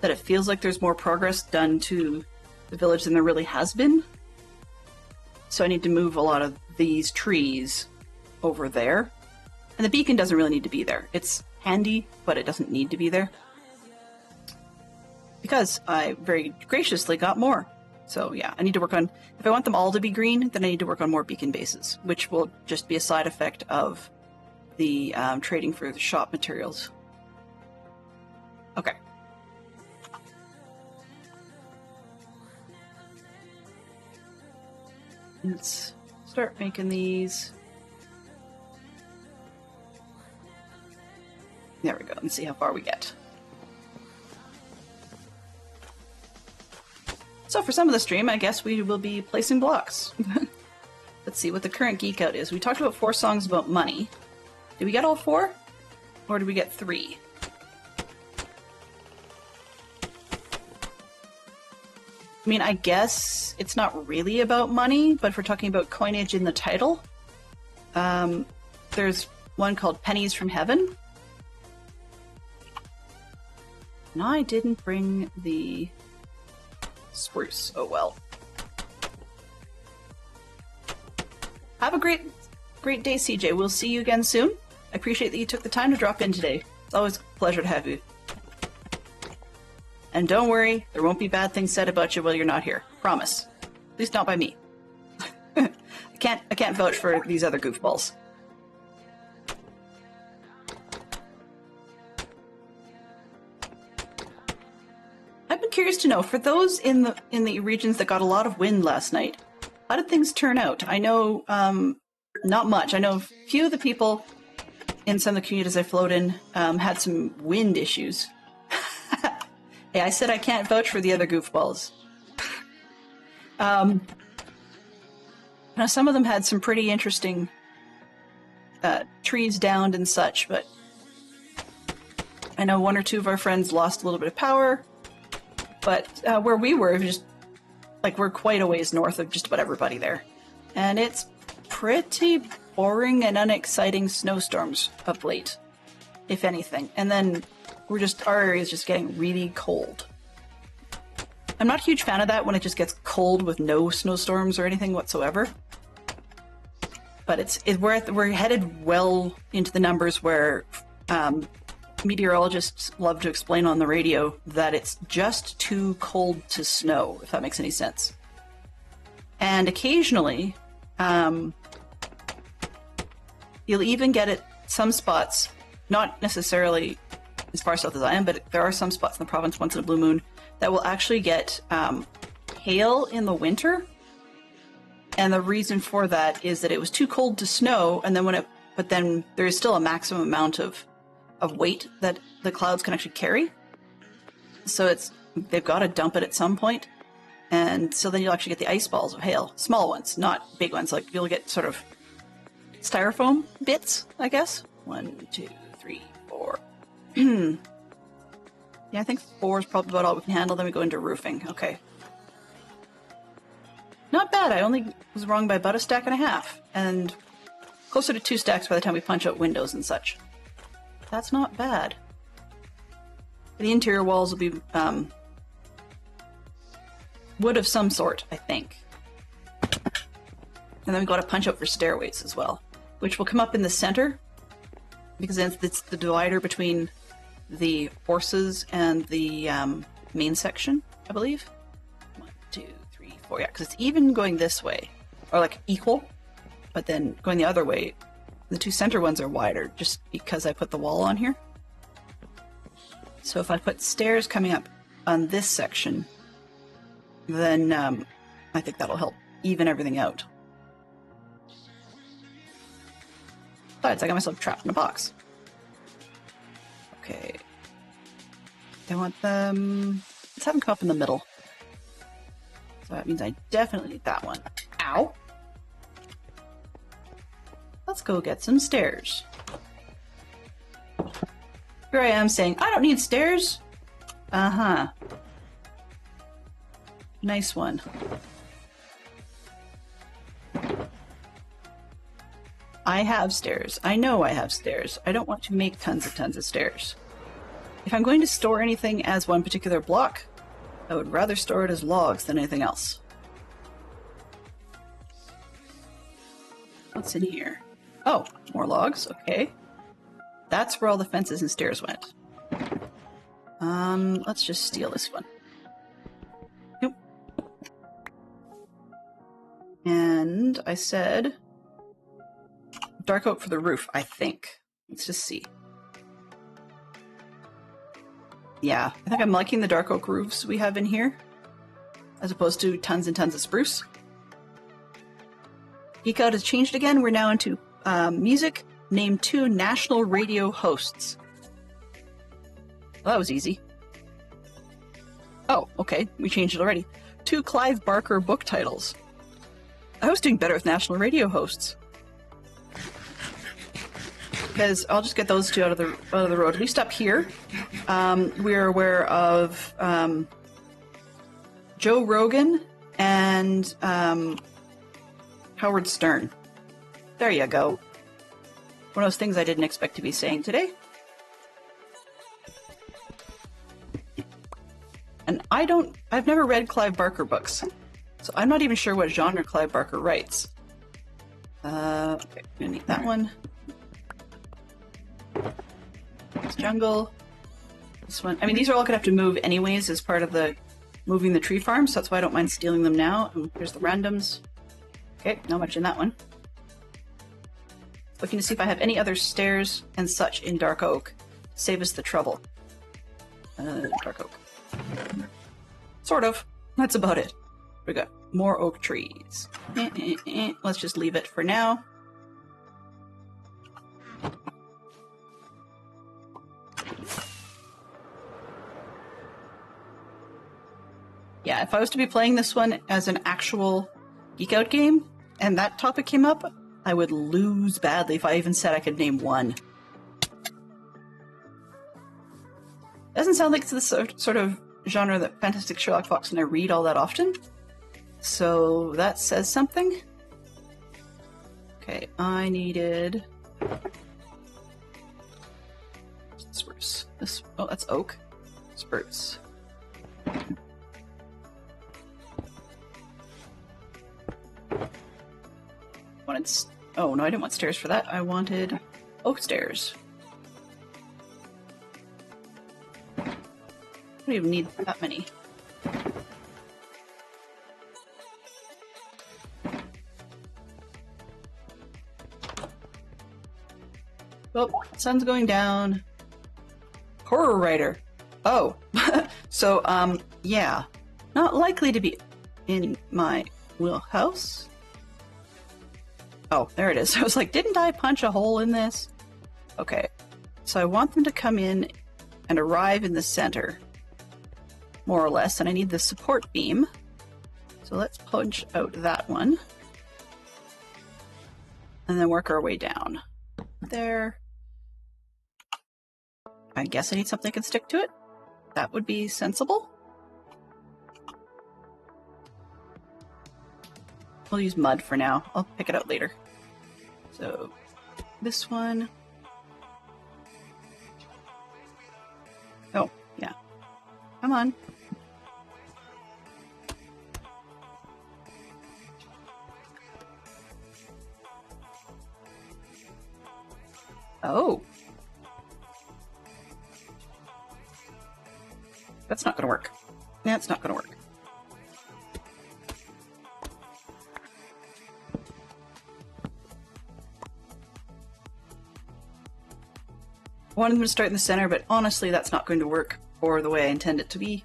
that it feels like there's more progress done to the village than there really has been. So I need to move a lot of these trees over there. And the beacon doesn't really need to be there. It's handy, but it doesn't need to be there. Because I very graciously got more. So yeah, I need to work on, if I want them all to be green, then I need to work on more beacon bases, which will just be a side effect of the trading for the shop materials. Okay. Let's start making these. There we go, and see how far we get. So for some of the stream, I guess we will be placing blocks. Let's see what the current geek out is. We talked about 4 songs about money. Did we get all 4? Or did we get 3? I mean, I guess it's not really about money, but if we're talking about coinage in the title, there's one called Pennies from Heaven. And I didn't bring the spruce. Oh well. Have a great day, CJ. We'll see you again soon. I appreciate that you took the time to drop in today. It's always a pleasure to have you. And don't worry, there won't be bad things said about you while you're not here. Promise. At least not by me. I can't vouch for these other goofballs. I've been curious to know, for those in the regions that got a lot of wind last night, how did things turn out? I know Not much. I know a few of the people in some of the communities I float in had some wind issues. Hey, I said I can't vouch for the other goofballs. Now, some of them had some pretty interesting trees downed and such, but I know one or two of our friends lost a little bit of power. But where we were, just like we're quite a ways north of just about everybody there, and it's pretty boring and unexciting snowstorms of late, if anything. And then our area is just getting really cold. I'm not a huge fan of that when it just gets cold with no snowstorms or anything whatsoever. But we're headed well into the numbers where meteorologists love to explain on the radio that it's just too cold to snow, if that makes any sense. And occasionally, you'll even get it some spots, not necessarily as far south as I am, but there are some spots in the province once in a blue moon that will actually get hail in the winter. And the reason for that is that it was too cold to snow, and then but then there is still a maximum amount of weight that the clouds can actually carry. So they've got to dump it at some point. And so then you'll actually get the ice balls of hail. Small ones, not big ones. Like you'll get sort of styrofoam bits, I guess. 1, 2, 3, 4. Yeah, I think 4 is probably about all we can handle. Then we go into roofing. Okay. Not bad. I only was wrong by about a stack and a half. And closer to 2 stacks by the time we punch out windows and such. That's not bad. The interior walls will be wood of some sort, I think. And then we got to punch out for stairways as well, which will come up in the center because it's the divider between the horses and the main section, I believe. 1, 2, 3, 4. Yeah, because it's even going this way, or like equal, but then going the other way, the 2 center ones are wider just because I put the wall on here. So if I put stairs coming up on this section, then I think that'll help even everything out. Besides, I got myself trapped in a box. Okay. I want them... Let's have them come up in the middle. So that means I definitely need that one. Ow! Let's go get some stairs. Here I am saying, I don't need stairs! Uh-huh. Nice one. I have stairs. I know I have stairs. I don't want to make tons of stairs. If I'm going to store anything as one particular block, I would rather store it as logs than anything else. What's in here? Oh, more logs. Okay. That's where all the fences and stairs went. Let's just steal this one. Nope. And I said dark oak for the roof, I think. Let's just see. Yeah, I think I'm liking the dark oak roofs we have in here, as opposed to tons and tons of spruce. Geek Out has changed again. We're now into music. Name 2 national radio hosts. Well, that was easy. Oh, okay. We changed it already. 2 Clive Barker book titles. I was doing better with national radio hosts. Because I'll just get those 2 out of the road. At least up here, we're aware of Joe Rogan and Howard Stern. There you go. One of those things I didn't expect to be saying today. And I've never read Clive Barker books, so I'm not even sure what genre Clive Barker writes. Okay, I'm gonna need that one. This jungle. This one. I mean, these are all gonna have to move anyways as part of the moving the tree farm, so that's why I don't mind stealing them now. And here's the randoms. Okay, not much in that one. Looking to see if I have any other stairs and such in dark oak. Save us the trouble. Dark oak. Sort of. That's about it. We got more oak trees. Let's just leave it for now. if I was to be playing this one as an actual Geek Out game, and that topic came up, I would lose badly if I even said I could name one. Doesn't sound like it's the sort of genre that Fantastic Sherlock Fox and I read all that often. So that says something. Okay, I needed spruce. Oh, that's oak. Spruce. Oh no, I didn't want stairs for that. I wanted oak stairs. I don't even need that many. Oh, sun's going down. Horror writer. Oh, so, yeah. Not likely to be in my wheelhouse. Oh, there it is. I was like, didn't I punch a hole in this? Okay, so I want them to come in and arrive in the center, more or less, and I need the support beam. So let's punch out that one. And then work our way down. There. I guess I need something that can stick to it. That would be sensible. We'll use mud for now. I'll pick it out later. So, this one. Oh, yeah. Come on. Oh. That's not going to work. That's not going to work. I wanted them to start in the center, but honestly, that's not going to work for the way I intend it to be.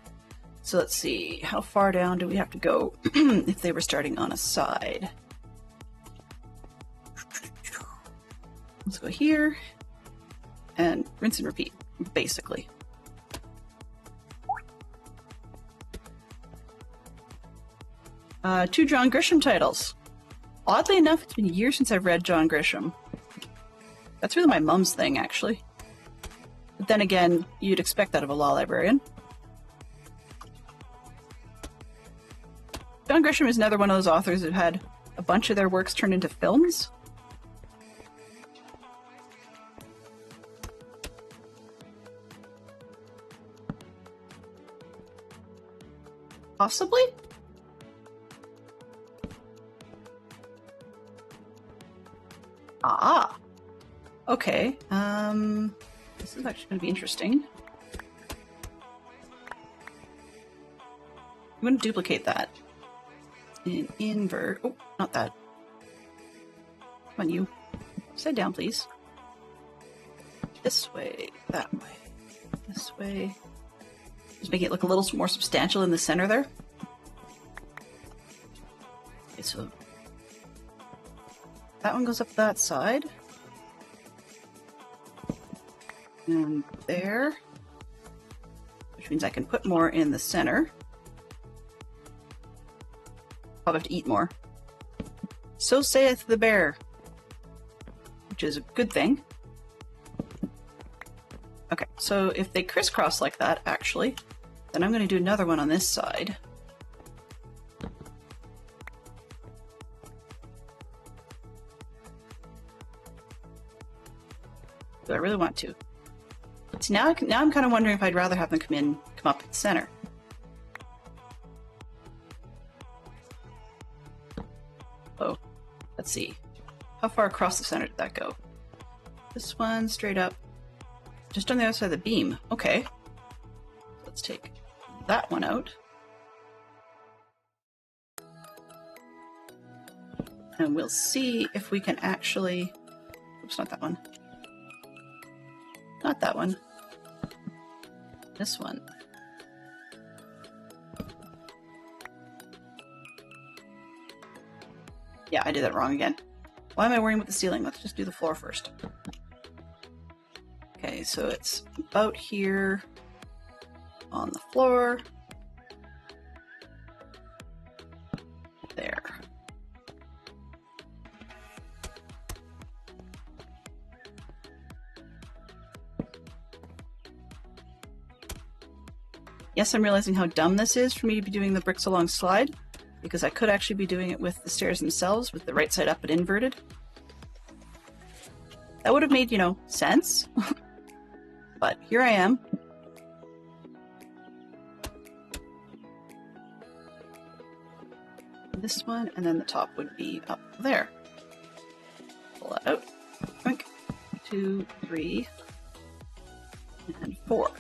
So let's see, how far down do we have to go if they were starting on a side? Let's go here and rinse and repeat, basically. Two John Grisham titles. Oddly enough, it's been years since I've read John Grisham. That's really my mum's thing, actually. But then again, you'd expect that of a law librarian. John Grisham is another one of those authors who've had a bunch of their works turned into films. Possibly? Ah. Okay. This is actually going to be interesting. I'm going to duplicate that. And invert. Oh, not that. Come on, you. Upside down, please. This way, that way, this way. Just make it look a little more substantial in the center there. Okay, so that one goes up that side. And there. Which means I can put more in the center. Probably have to eat more. So saith the bear. Which is a good thing. Okay, so if they crisscross like that, actually, then I'm going to do another one on this side. Do I really want to? So now I'm kind of wondering if I'd rather have them come up at the center. Oh, let's see. How far across the center did that go? This one straight up. Just on the other side of the beam. Okay. Let's take that one out. And we'll see if we can actually... Oops, not that one. Not that one. This one. Yeah, I did that wrong again. Why am I worrying about the ceiling? Let's just do the floor first. Okay, so it's about here on the floor. Yes, I'm realizing how dumb this is for me to be doing the bricks along slide, because I could actually be doing it with the stairs themselves, with the right side up and inverted. That would have made, sense. But here I am. This one, and then the top would be up there. Pull that out. Boink. 2, 3, and 4.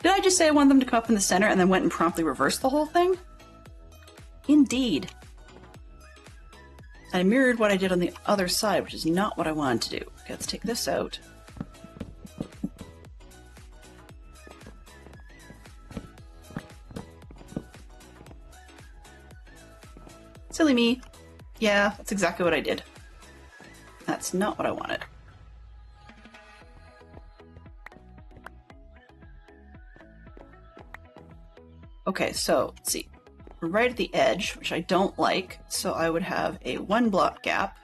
Did I just say I wanted them to come up in the center and then went and promptly reversed the whole thing? Indeed. I mirrored what I did on the other side, which is not what I wanted to do. Okay, let's take this out. Silly me. Yeah, that's exactly what I did. That's not what I wanted. Okay, so let's see. We're right at the edge, which I don't like, so I would have a 1 block gap.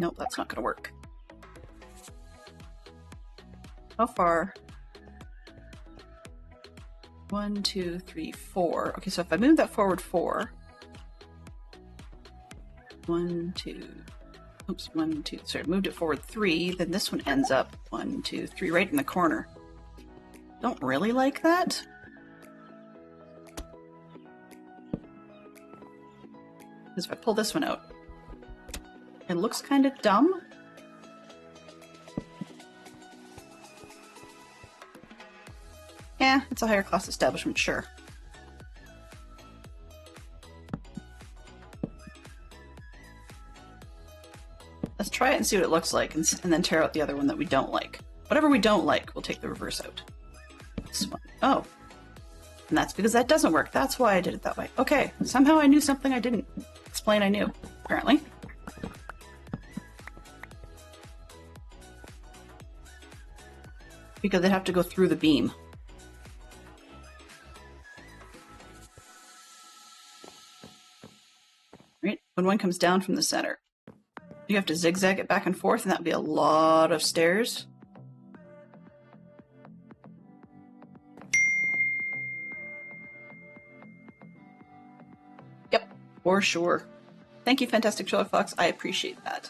Nope, that's not going to work. How far? 1, 2, 3, 4. Okay, so if I move that forward 4, 1, 2, oops, 1, 2, sorry, moved it forward 3, then this one ends up 1, 2, 3, right in the corner. Don't really like that. Because if I pull this one out, it looks kind of dumb. Yeah, it's a higher class establishment, sure. Let's try it and see what it looks like, and then tear out the other one that we don't like. Whatever we don't like, we'll take the reverse out. This one. Oh. And that's because that doesn't work. That's why I did it that way. Okay, somehow I knew something I didn't explain I knew, apparently. Because they have to go through the beam. Right? When one comes down from the center, you have to zigzag it back and forth, and that would be a lot of stairs. Yep, for sure. Thank you, Fantastic Sherlock Fox. I appreciate that.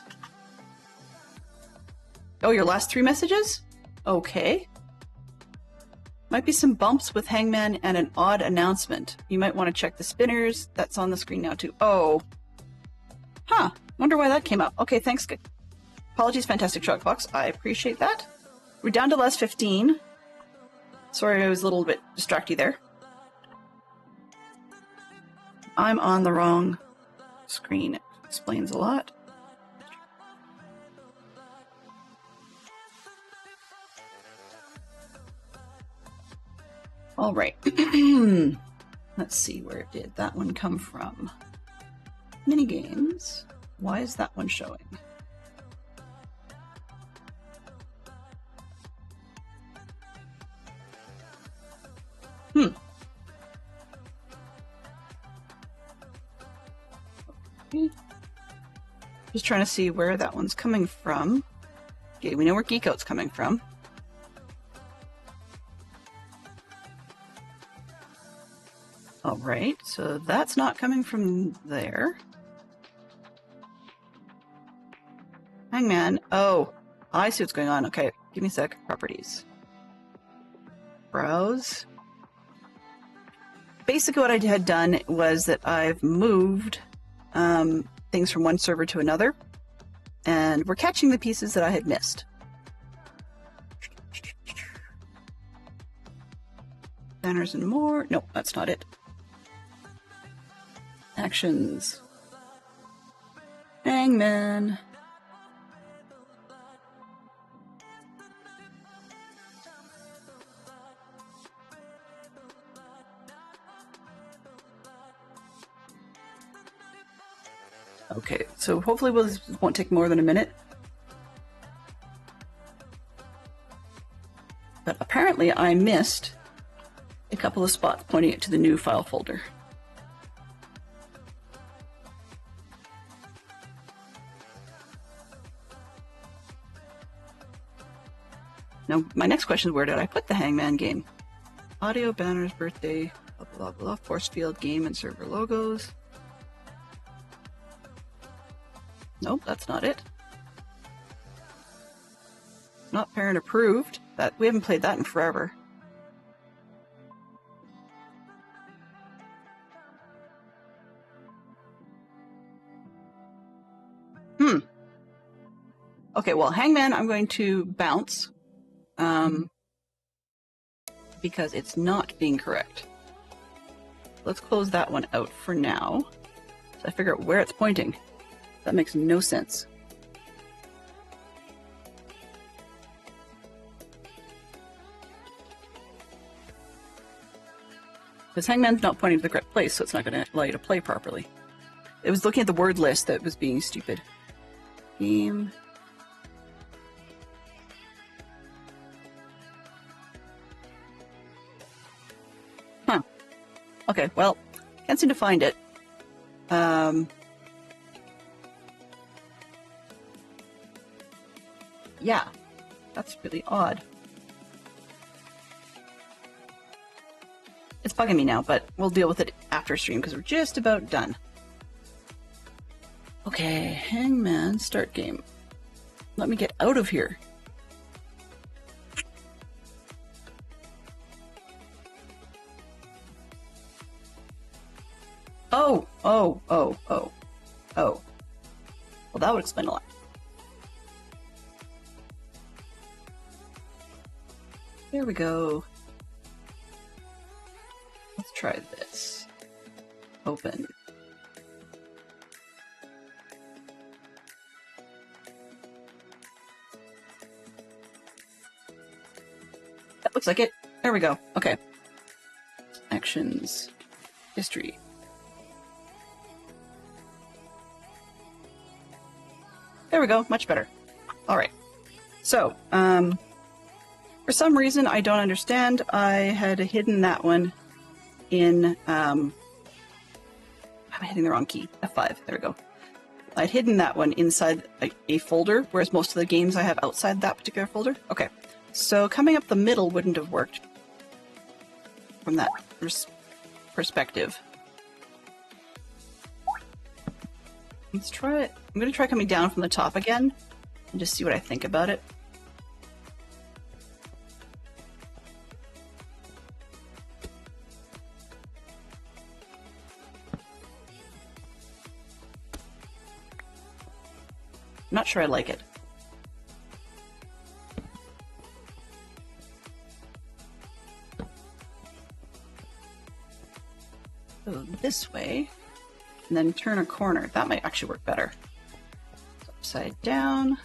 Oh, your last 3 messages? Okay. Might be some bumps with Hangman and an odd announcement. You might want to check the spinners. That's on the screen now, too. Oh. Huh. Wonder why that came up. Okay, thanks. Good. Apologies, Fantastic Sherlock Fox. I appreciate that. We're down to less 15. Sorry, I was a little bit distracted there. I'm on the wrong screen. It explains a lot. All right. Let's see, where did that one come from? Minigames. Why is that one showing? Okay. Just trying to see where that one's coming from. Okay, we know where Geek Out's coming from. All right, so that's not coming from there. Hangman. Oh, I see what's going on. Okay, give me a sec. Properties. Browse. Basically what I had done was that I've moved things from one server to another, and we're catching the pieces that I had missed. Banners and more. Nope, that's not it. Actions. Hangman. Okay, so hopefully this won't take more than a minute. But apparently I missed a couple of spots pointing it to the new file folder. Now, my next question is, where did I put the Hangman game? Audio, banners, birthday, blah, blah, blah, force field, game, and server logos. Nope, that's not it. Not parent approved. That we haven't played that in forever. Okay, well, Hangman, I'm going to bounce. Because it's not being correct. Let's close that one out for now. So I figure out where it's pointing. That makes no sense. Because Hangman's not pointing to the correct place, so it's not going to allow you to play properly. It was looking at the word list that was being stupid. Game. Huh. Okay, well, can't seem to find it. Yeah, that's really odd. It's bugging me now, but we'll deal with it after stream because we're just about done. Okay, Hangman, start game. Let me get out of here. Oh. Well, that would explain a lot. There we go. Let's try this. Open. That looks like it. There we go. Okay. Actions. History. There we go. Much better. All right. So, for some reason I don't understand, I had hidden that one in, I'm hitting the wrong key. F5. There we go. I'd hidden that one inside a folder, whereas most of the games I have outside that particular folder. Okay. So coming up the middle wouldn't have worked from that perspective. Let's try it. I'm going to try coming down from the top again and just see what I think about it. I'm not sure I like it. Go this way, and then turn a corner. That might actually work better. Upside down.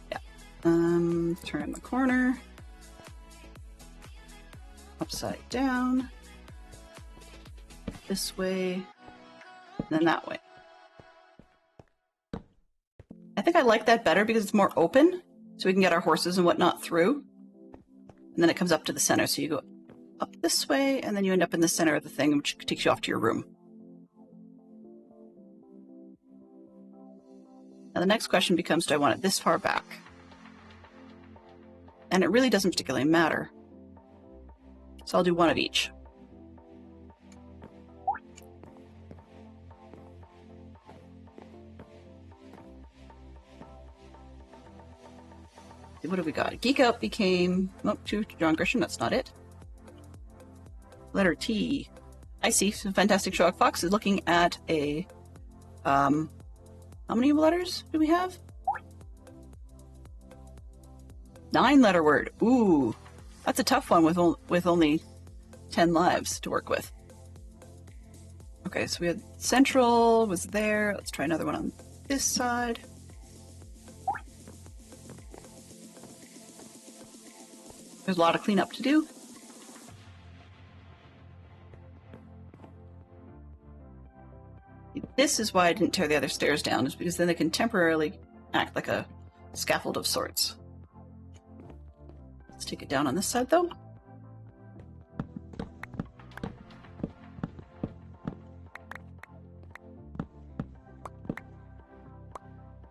Yeah. Turn the corner. Upside down. This way, and then that way. I think I like that better because it's more open, so we can get our horses and whatnot through. And then it comes up to the center, so you go up this way, and then you end up in the center of the thing, which takes you off to your room. Now the next question becomes, do I want it this far back? And it really doesn't particularly matter. So I'll do one of each. What have we got? Geek Out became... Oh, to John Grisham, that's not it. Letter T. I see. So Fantastic Sherlock Fox is looking at a... how many letters do we have? 9-letter word. Ooh. That's a tough one with only 10 lives to work with. Okay, so we had Central was there. Let's try another one on this side. There's a lot of cleanup to do. This is why I didn't tear the other stairs down, is because then they can temporarily act like a scaffold of sorts. Let's take it down on this side, though.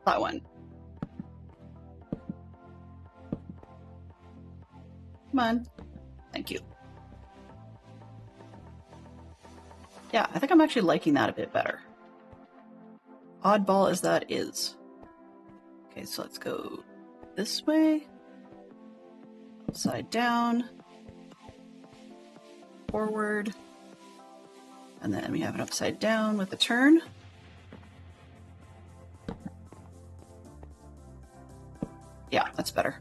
That one. Come on. Thank you. Yeah, I think I'm actually liking that a bit better. Oddball as that is. Okay, so let's go this way. Upside down. Forward. And then we have an upside down with a turn. Yeah, that's better.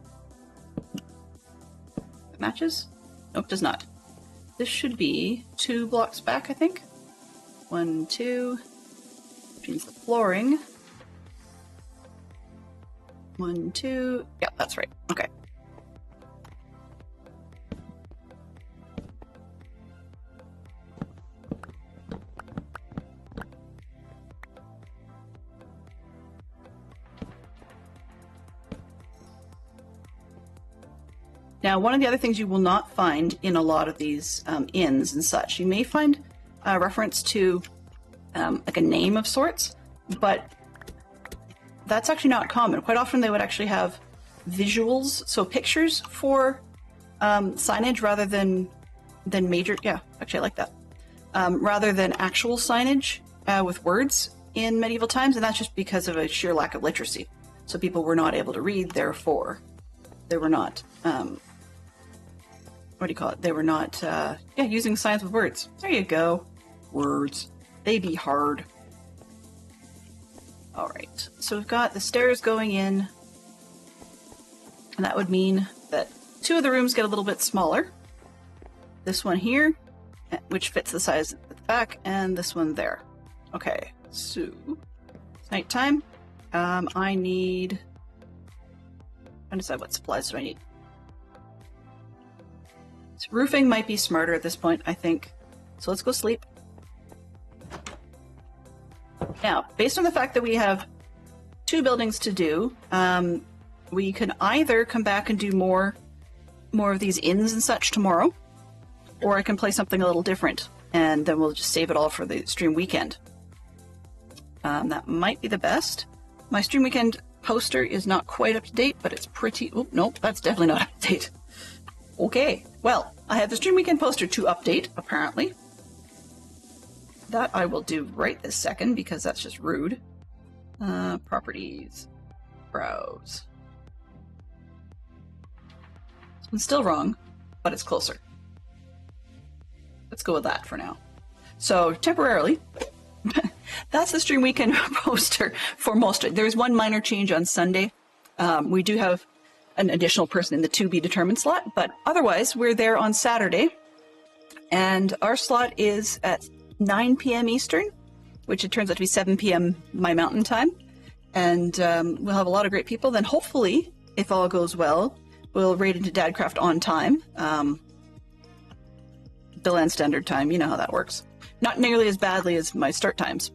It matches? Nope, does not. This should be 2 blocks back, I think. 1, 2. Which means the flooring. 1, 2. Yeah, that's right. Okay. Now, one of the other things you will not find in a lot of these inns and such, you may find a reference to like a name of sorts, but that's actually not common. Quite often they would actually have visuals, so pictures for signage rather than major, yeah, actually I like that, rather than actual signage with words in medieval times, and that's just because of a sheer lack of literacy. So people were not able to read, therefore they were not what do you call it? They were not, using signs with words. There you go. Words. They be hard. All right. So we've got the stairs going in. And that would mean that 2 of the rooms get a little bit smaller. This one here, which fits the size at the back, and this one there. Okay. So it's nighttime. I need... I decide what supplies do I need. So roofing might be smarter at this point, I think. So let's go sleep. Now, based on the fact that we have 2 buildings to do, we can either come back and do more of these inns and such tomorrow, or I can play something a little different, and then we'll just save it all for the stream weekend. That might be the best. My stream weekend poster is not quite up to date, but it's pretty... Oh, nope, that's definitely not up to date. Okay, well, I have the stream weekend poster to update, apparently. That I will do right this second, because that's just rude. Properties. Browse. This one's still wrong, but it's closer. Let's go with that for now. So, temporarily, that's the stream weekend poster for most of it. There's one minor change on Sunday. We do have an additional person in the to be determined slot, but otherwise we're there on Saturday, and our slot is at 9 p.m. Eastern, which it turns out to be 7 p.m. my mountain time, and we'll have a lot of great people. Then hopefully, if all goes well, we'll raid into Dadcraft on time, Bill Standard Time. You know how that works. Not nearly as badly as my start times,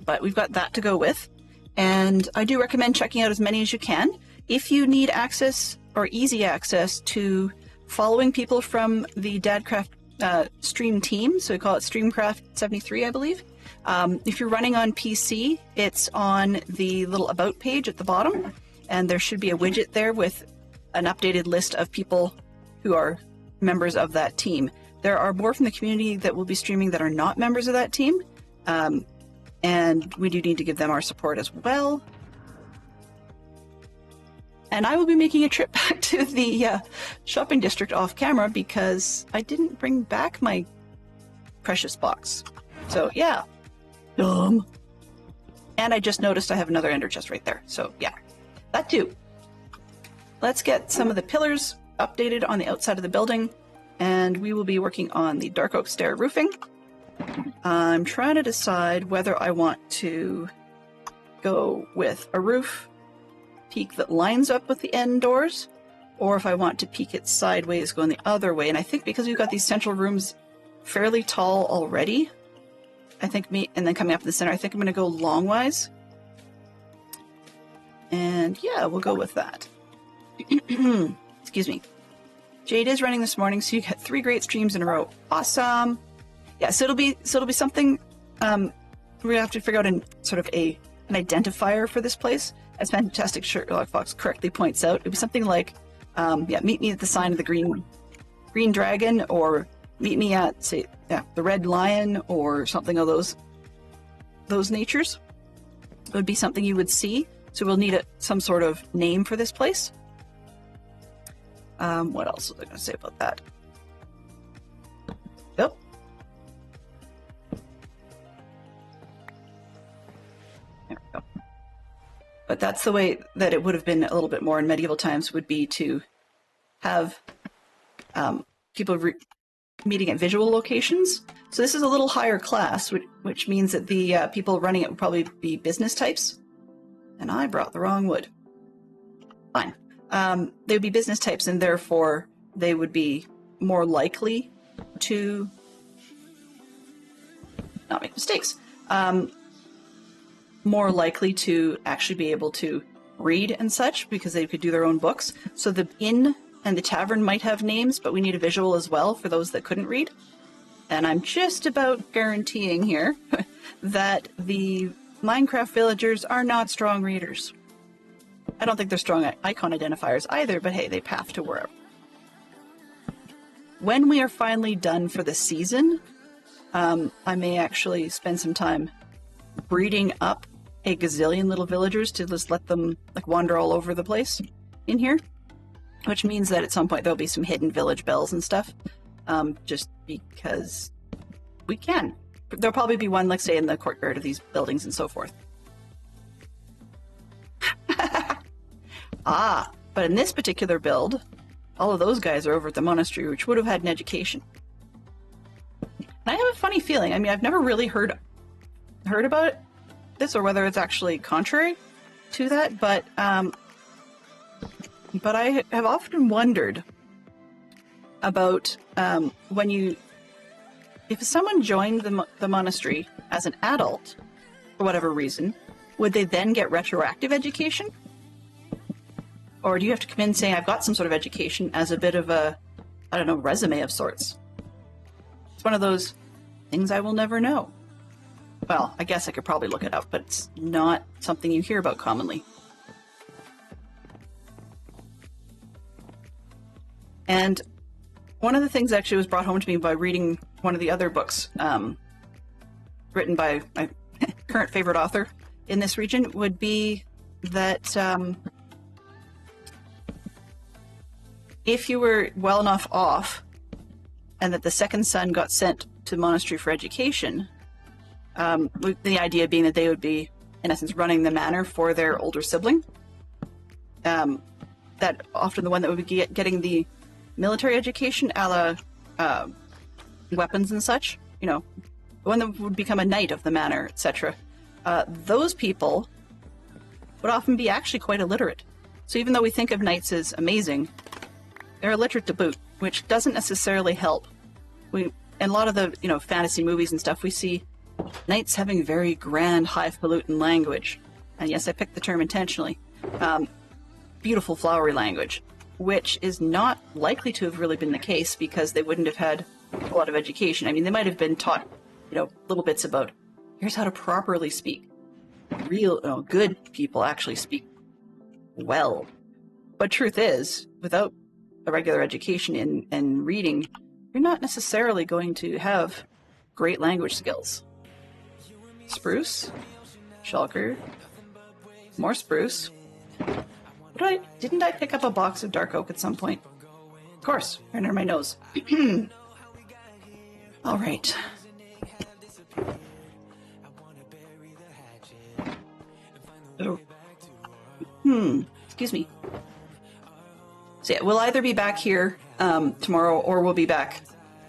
but we've got that to go with, and I do recommend checking out as many as you can. If you need access or easy access to following people from the Dadcraft stream team, so we call it Streamcraft73, I believe. If you're running on PC, it's on the little About page at the bottom, and there should be a widget there with an updated list of people who are members of that team. There are more from the community that will be streaming that are not members of that team, and we do need to give them our support as well. And I will be making a trip back to the shopping district off camera because I didn't bring back my precious box. So yeah, dumb. And I just noticed I have another ender chest right there. So yeah, that too. Let's get some of the pillars updated on the outside of the building, and we will be working on the dark oak stair roofing. I'm trying to decide whether I want to go with a roof peak that lines up with the end doors, or if I want to peak it sideways going the other way. And I think because we've got these central rooms fairly tall already, I think and then coming up in the center, I think I'm going to go longwise. And yeah, we'll go with that. Excuse me. Jade is running this morning, so you get 3 great streams in a row. Awesome. Yeah, so it'll be something we're gonna have to figure out an identifier for this place. As Fantastic Sherlock Fox correctly points out, it would be something like Yeah, meet me at the sign of the green dragon, or meet me at, say, yeah, the red lion, or something of those natures. It would be something you would see. So we'll need some sort of name for this place. What else was I going to say about that? Yep. There we go. But that's the way that it would have been a little bit more in medieval times, would be to have people meeting at visual locations. So this is a little higher class, which means that the people running it would probably be business types. And I brought the wrong wood. Fine. They would be business types, and therefore they would be more likely to not make mistakes. More likely to actually be able to read and such, because they could do their own books. So the inn and the tavern might have names, but we need a visual as well for those that couldn't read. And I'm just about guaranteeing here that the Minecraft villagers are not strong readers. I don't think they're strong icon identifiers either, but hey, they path to wherever. When we are finally done for the season, I may actually spend some time breeding up a gazillion little villagers to just let them like wander all over the place in here, which means that at some point there'll be some hidden village bells and stuff, just because we can. There'll probably be one, like, say, in the courtyard of these buildings and so forth. But in this particular build, all of those guys are over at the monastery, which would have had an education. And I have a funny feeling, I mean, I've never really heard about this, or whether it's actually contrary to that, but I have often wondered about if someone joined the monastery as an adult, for whatever reason, would they then get retroactive education? Or do you have to come in saying, I've got some sort of education, as a bit of a, I don't know, resume of sorts? It's one of those things I will never know. Well, I guess I could probably look it up, but it's not something you hear about commonly. And one of the things actually was brought home to me by reading one of the other books written by my current favorite author in this region, would be that if you were well enough off and that the second son got sent to the monastery for education, the idea being that they would be, in essence, running the manor for their older sibling, that often the one that would be getting the military education, a la weapons and such, you know, the one that would become a knight of the manor, etc. Those people would often be actually quite illiterate. So even though we think of knights as amazing, they're illiterate to boot, which doesn't necessarily help. In a lot of the, you know, fantasy movies and stuff, we see knights having very grand, highfalutin language. And yes, I picked the term intentionally. Beautiful, flowery language, which is not likely to have really been the case, because they wouldn't have had a lot of education. I mean, they might have been taught, you know, little bits about, here's how to properly speak. Real, good people actually speak well. But truth is, without a regular education in reading, you're not necessarily going to have great language skills. Spruce, shulker, more spruce. Didn't I pick up a box of dark oak at some point? Of course, right under my nose. All right. Excuse me. So yeah, we'll either be back here tomorrow, or we'll be back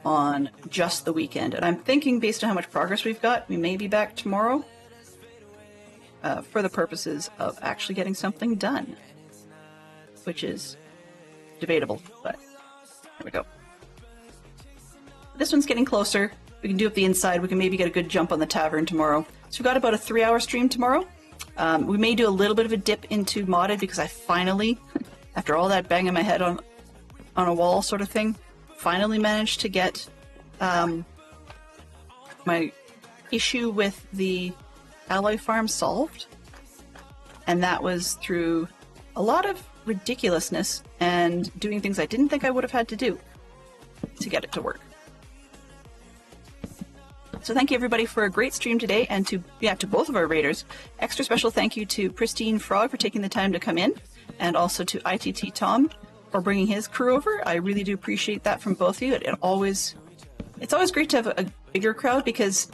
on just the weekend. And I'm thinking, based on how much progress we've got, we may be back tomorrow for the purposes of actually getting something done, which is debatable, but there we go. This one's getting closer. We can do up the inside. We can maybe get a good jump on the tavern tomorrow. So we've got about a 3-hour stream tomorrow. We may do a little bit of a dip into modded, because I finally, after all that banging my head on a wall sort of thing, finally managed to get my issue with the alloy farm solved. And that was through a lot of ridiculousness and doing things I didn't think I would have had to do to get it to work. So thank you everybody for a great stream today, and to both of our raiders. Extra special thank you to Pristine Frog for taking the time to come in, and also to ITT Tom for bringing his crew over. I really do appreciate that from both of you. It's always great to have a bigger crowd, because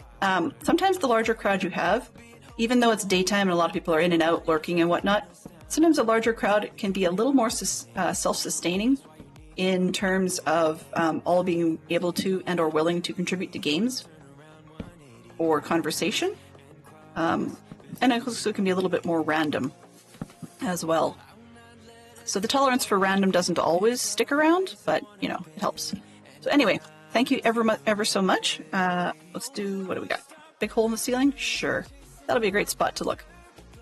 sometimes the larger crowd you have, even though it's daytime and a lot of people are in and out lurking and whatnot, sometimes a larger crowd can be a little more self-sustaining in terms of all being able to and or willing to contribute to games or conversation. And it also can be a little bit more random as well. So the tolerance for random doesn't always stick around, but, it helps. So anyway, thank you ever so much. Let's do, what do we got? Big hole in the ceiling? Sure. That'll be a great spot to look.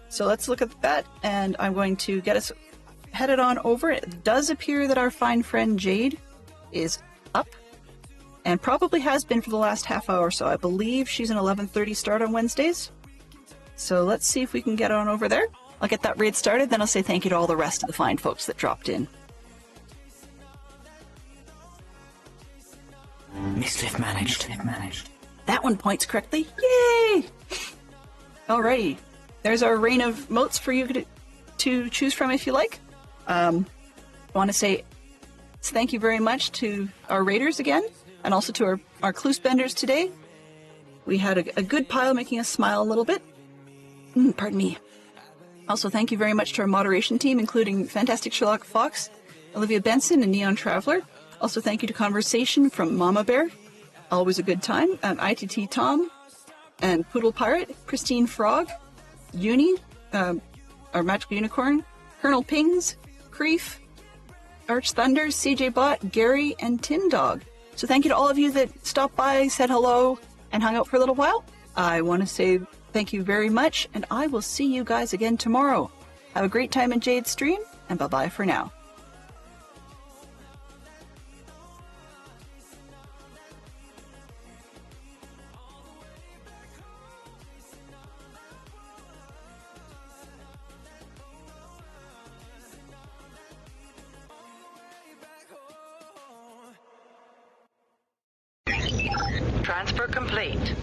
So let's look at that, and I'm going to get us headed on over. It does appear that our fine friend Jade is up, and probably has been for the last half hour or so. I believe she's an 11:30 start on Wednesdays. So let's see if we can get on over there. I'll get that raid started, then I'll say thank you to all the rest of the fine folks that dropped in. Miscliff managed. That one points correctly. Yay! Alrighty. There's our rain of motes for you to choose from if you like. I want to say thank you very much to our raiders again, and also to our clue spenders today. We had a good pile making us smile a little bit. Pardon me. Also, thank you very much to our moderation team, including Fantastic Sherlock Fox, Olivia Benson, and Neon Traveler. Also, thank you to Conversation from Mama Bear. Always a good time. ITT Tom, and Poodle Pirate, Pristine Frog, Uni, our Magical Unicorn, Colonel Pings, Creef, Arch Thunder, CJ Bot, Gary, and Tin Dog. So thank you to all of you that stopped by, said hello, and hung out for a little while. I want to say thank you very much, and I will see you guys again tomorrow. Have a great time in Jade's stream, and bye-bye for now. Transfer complete.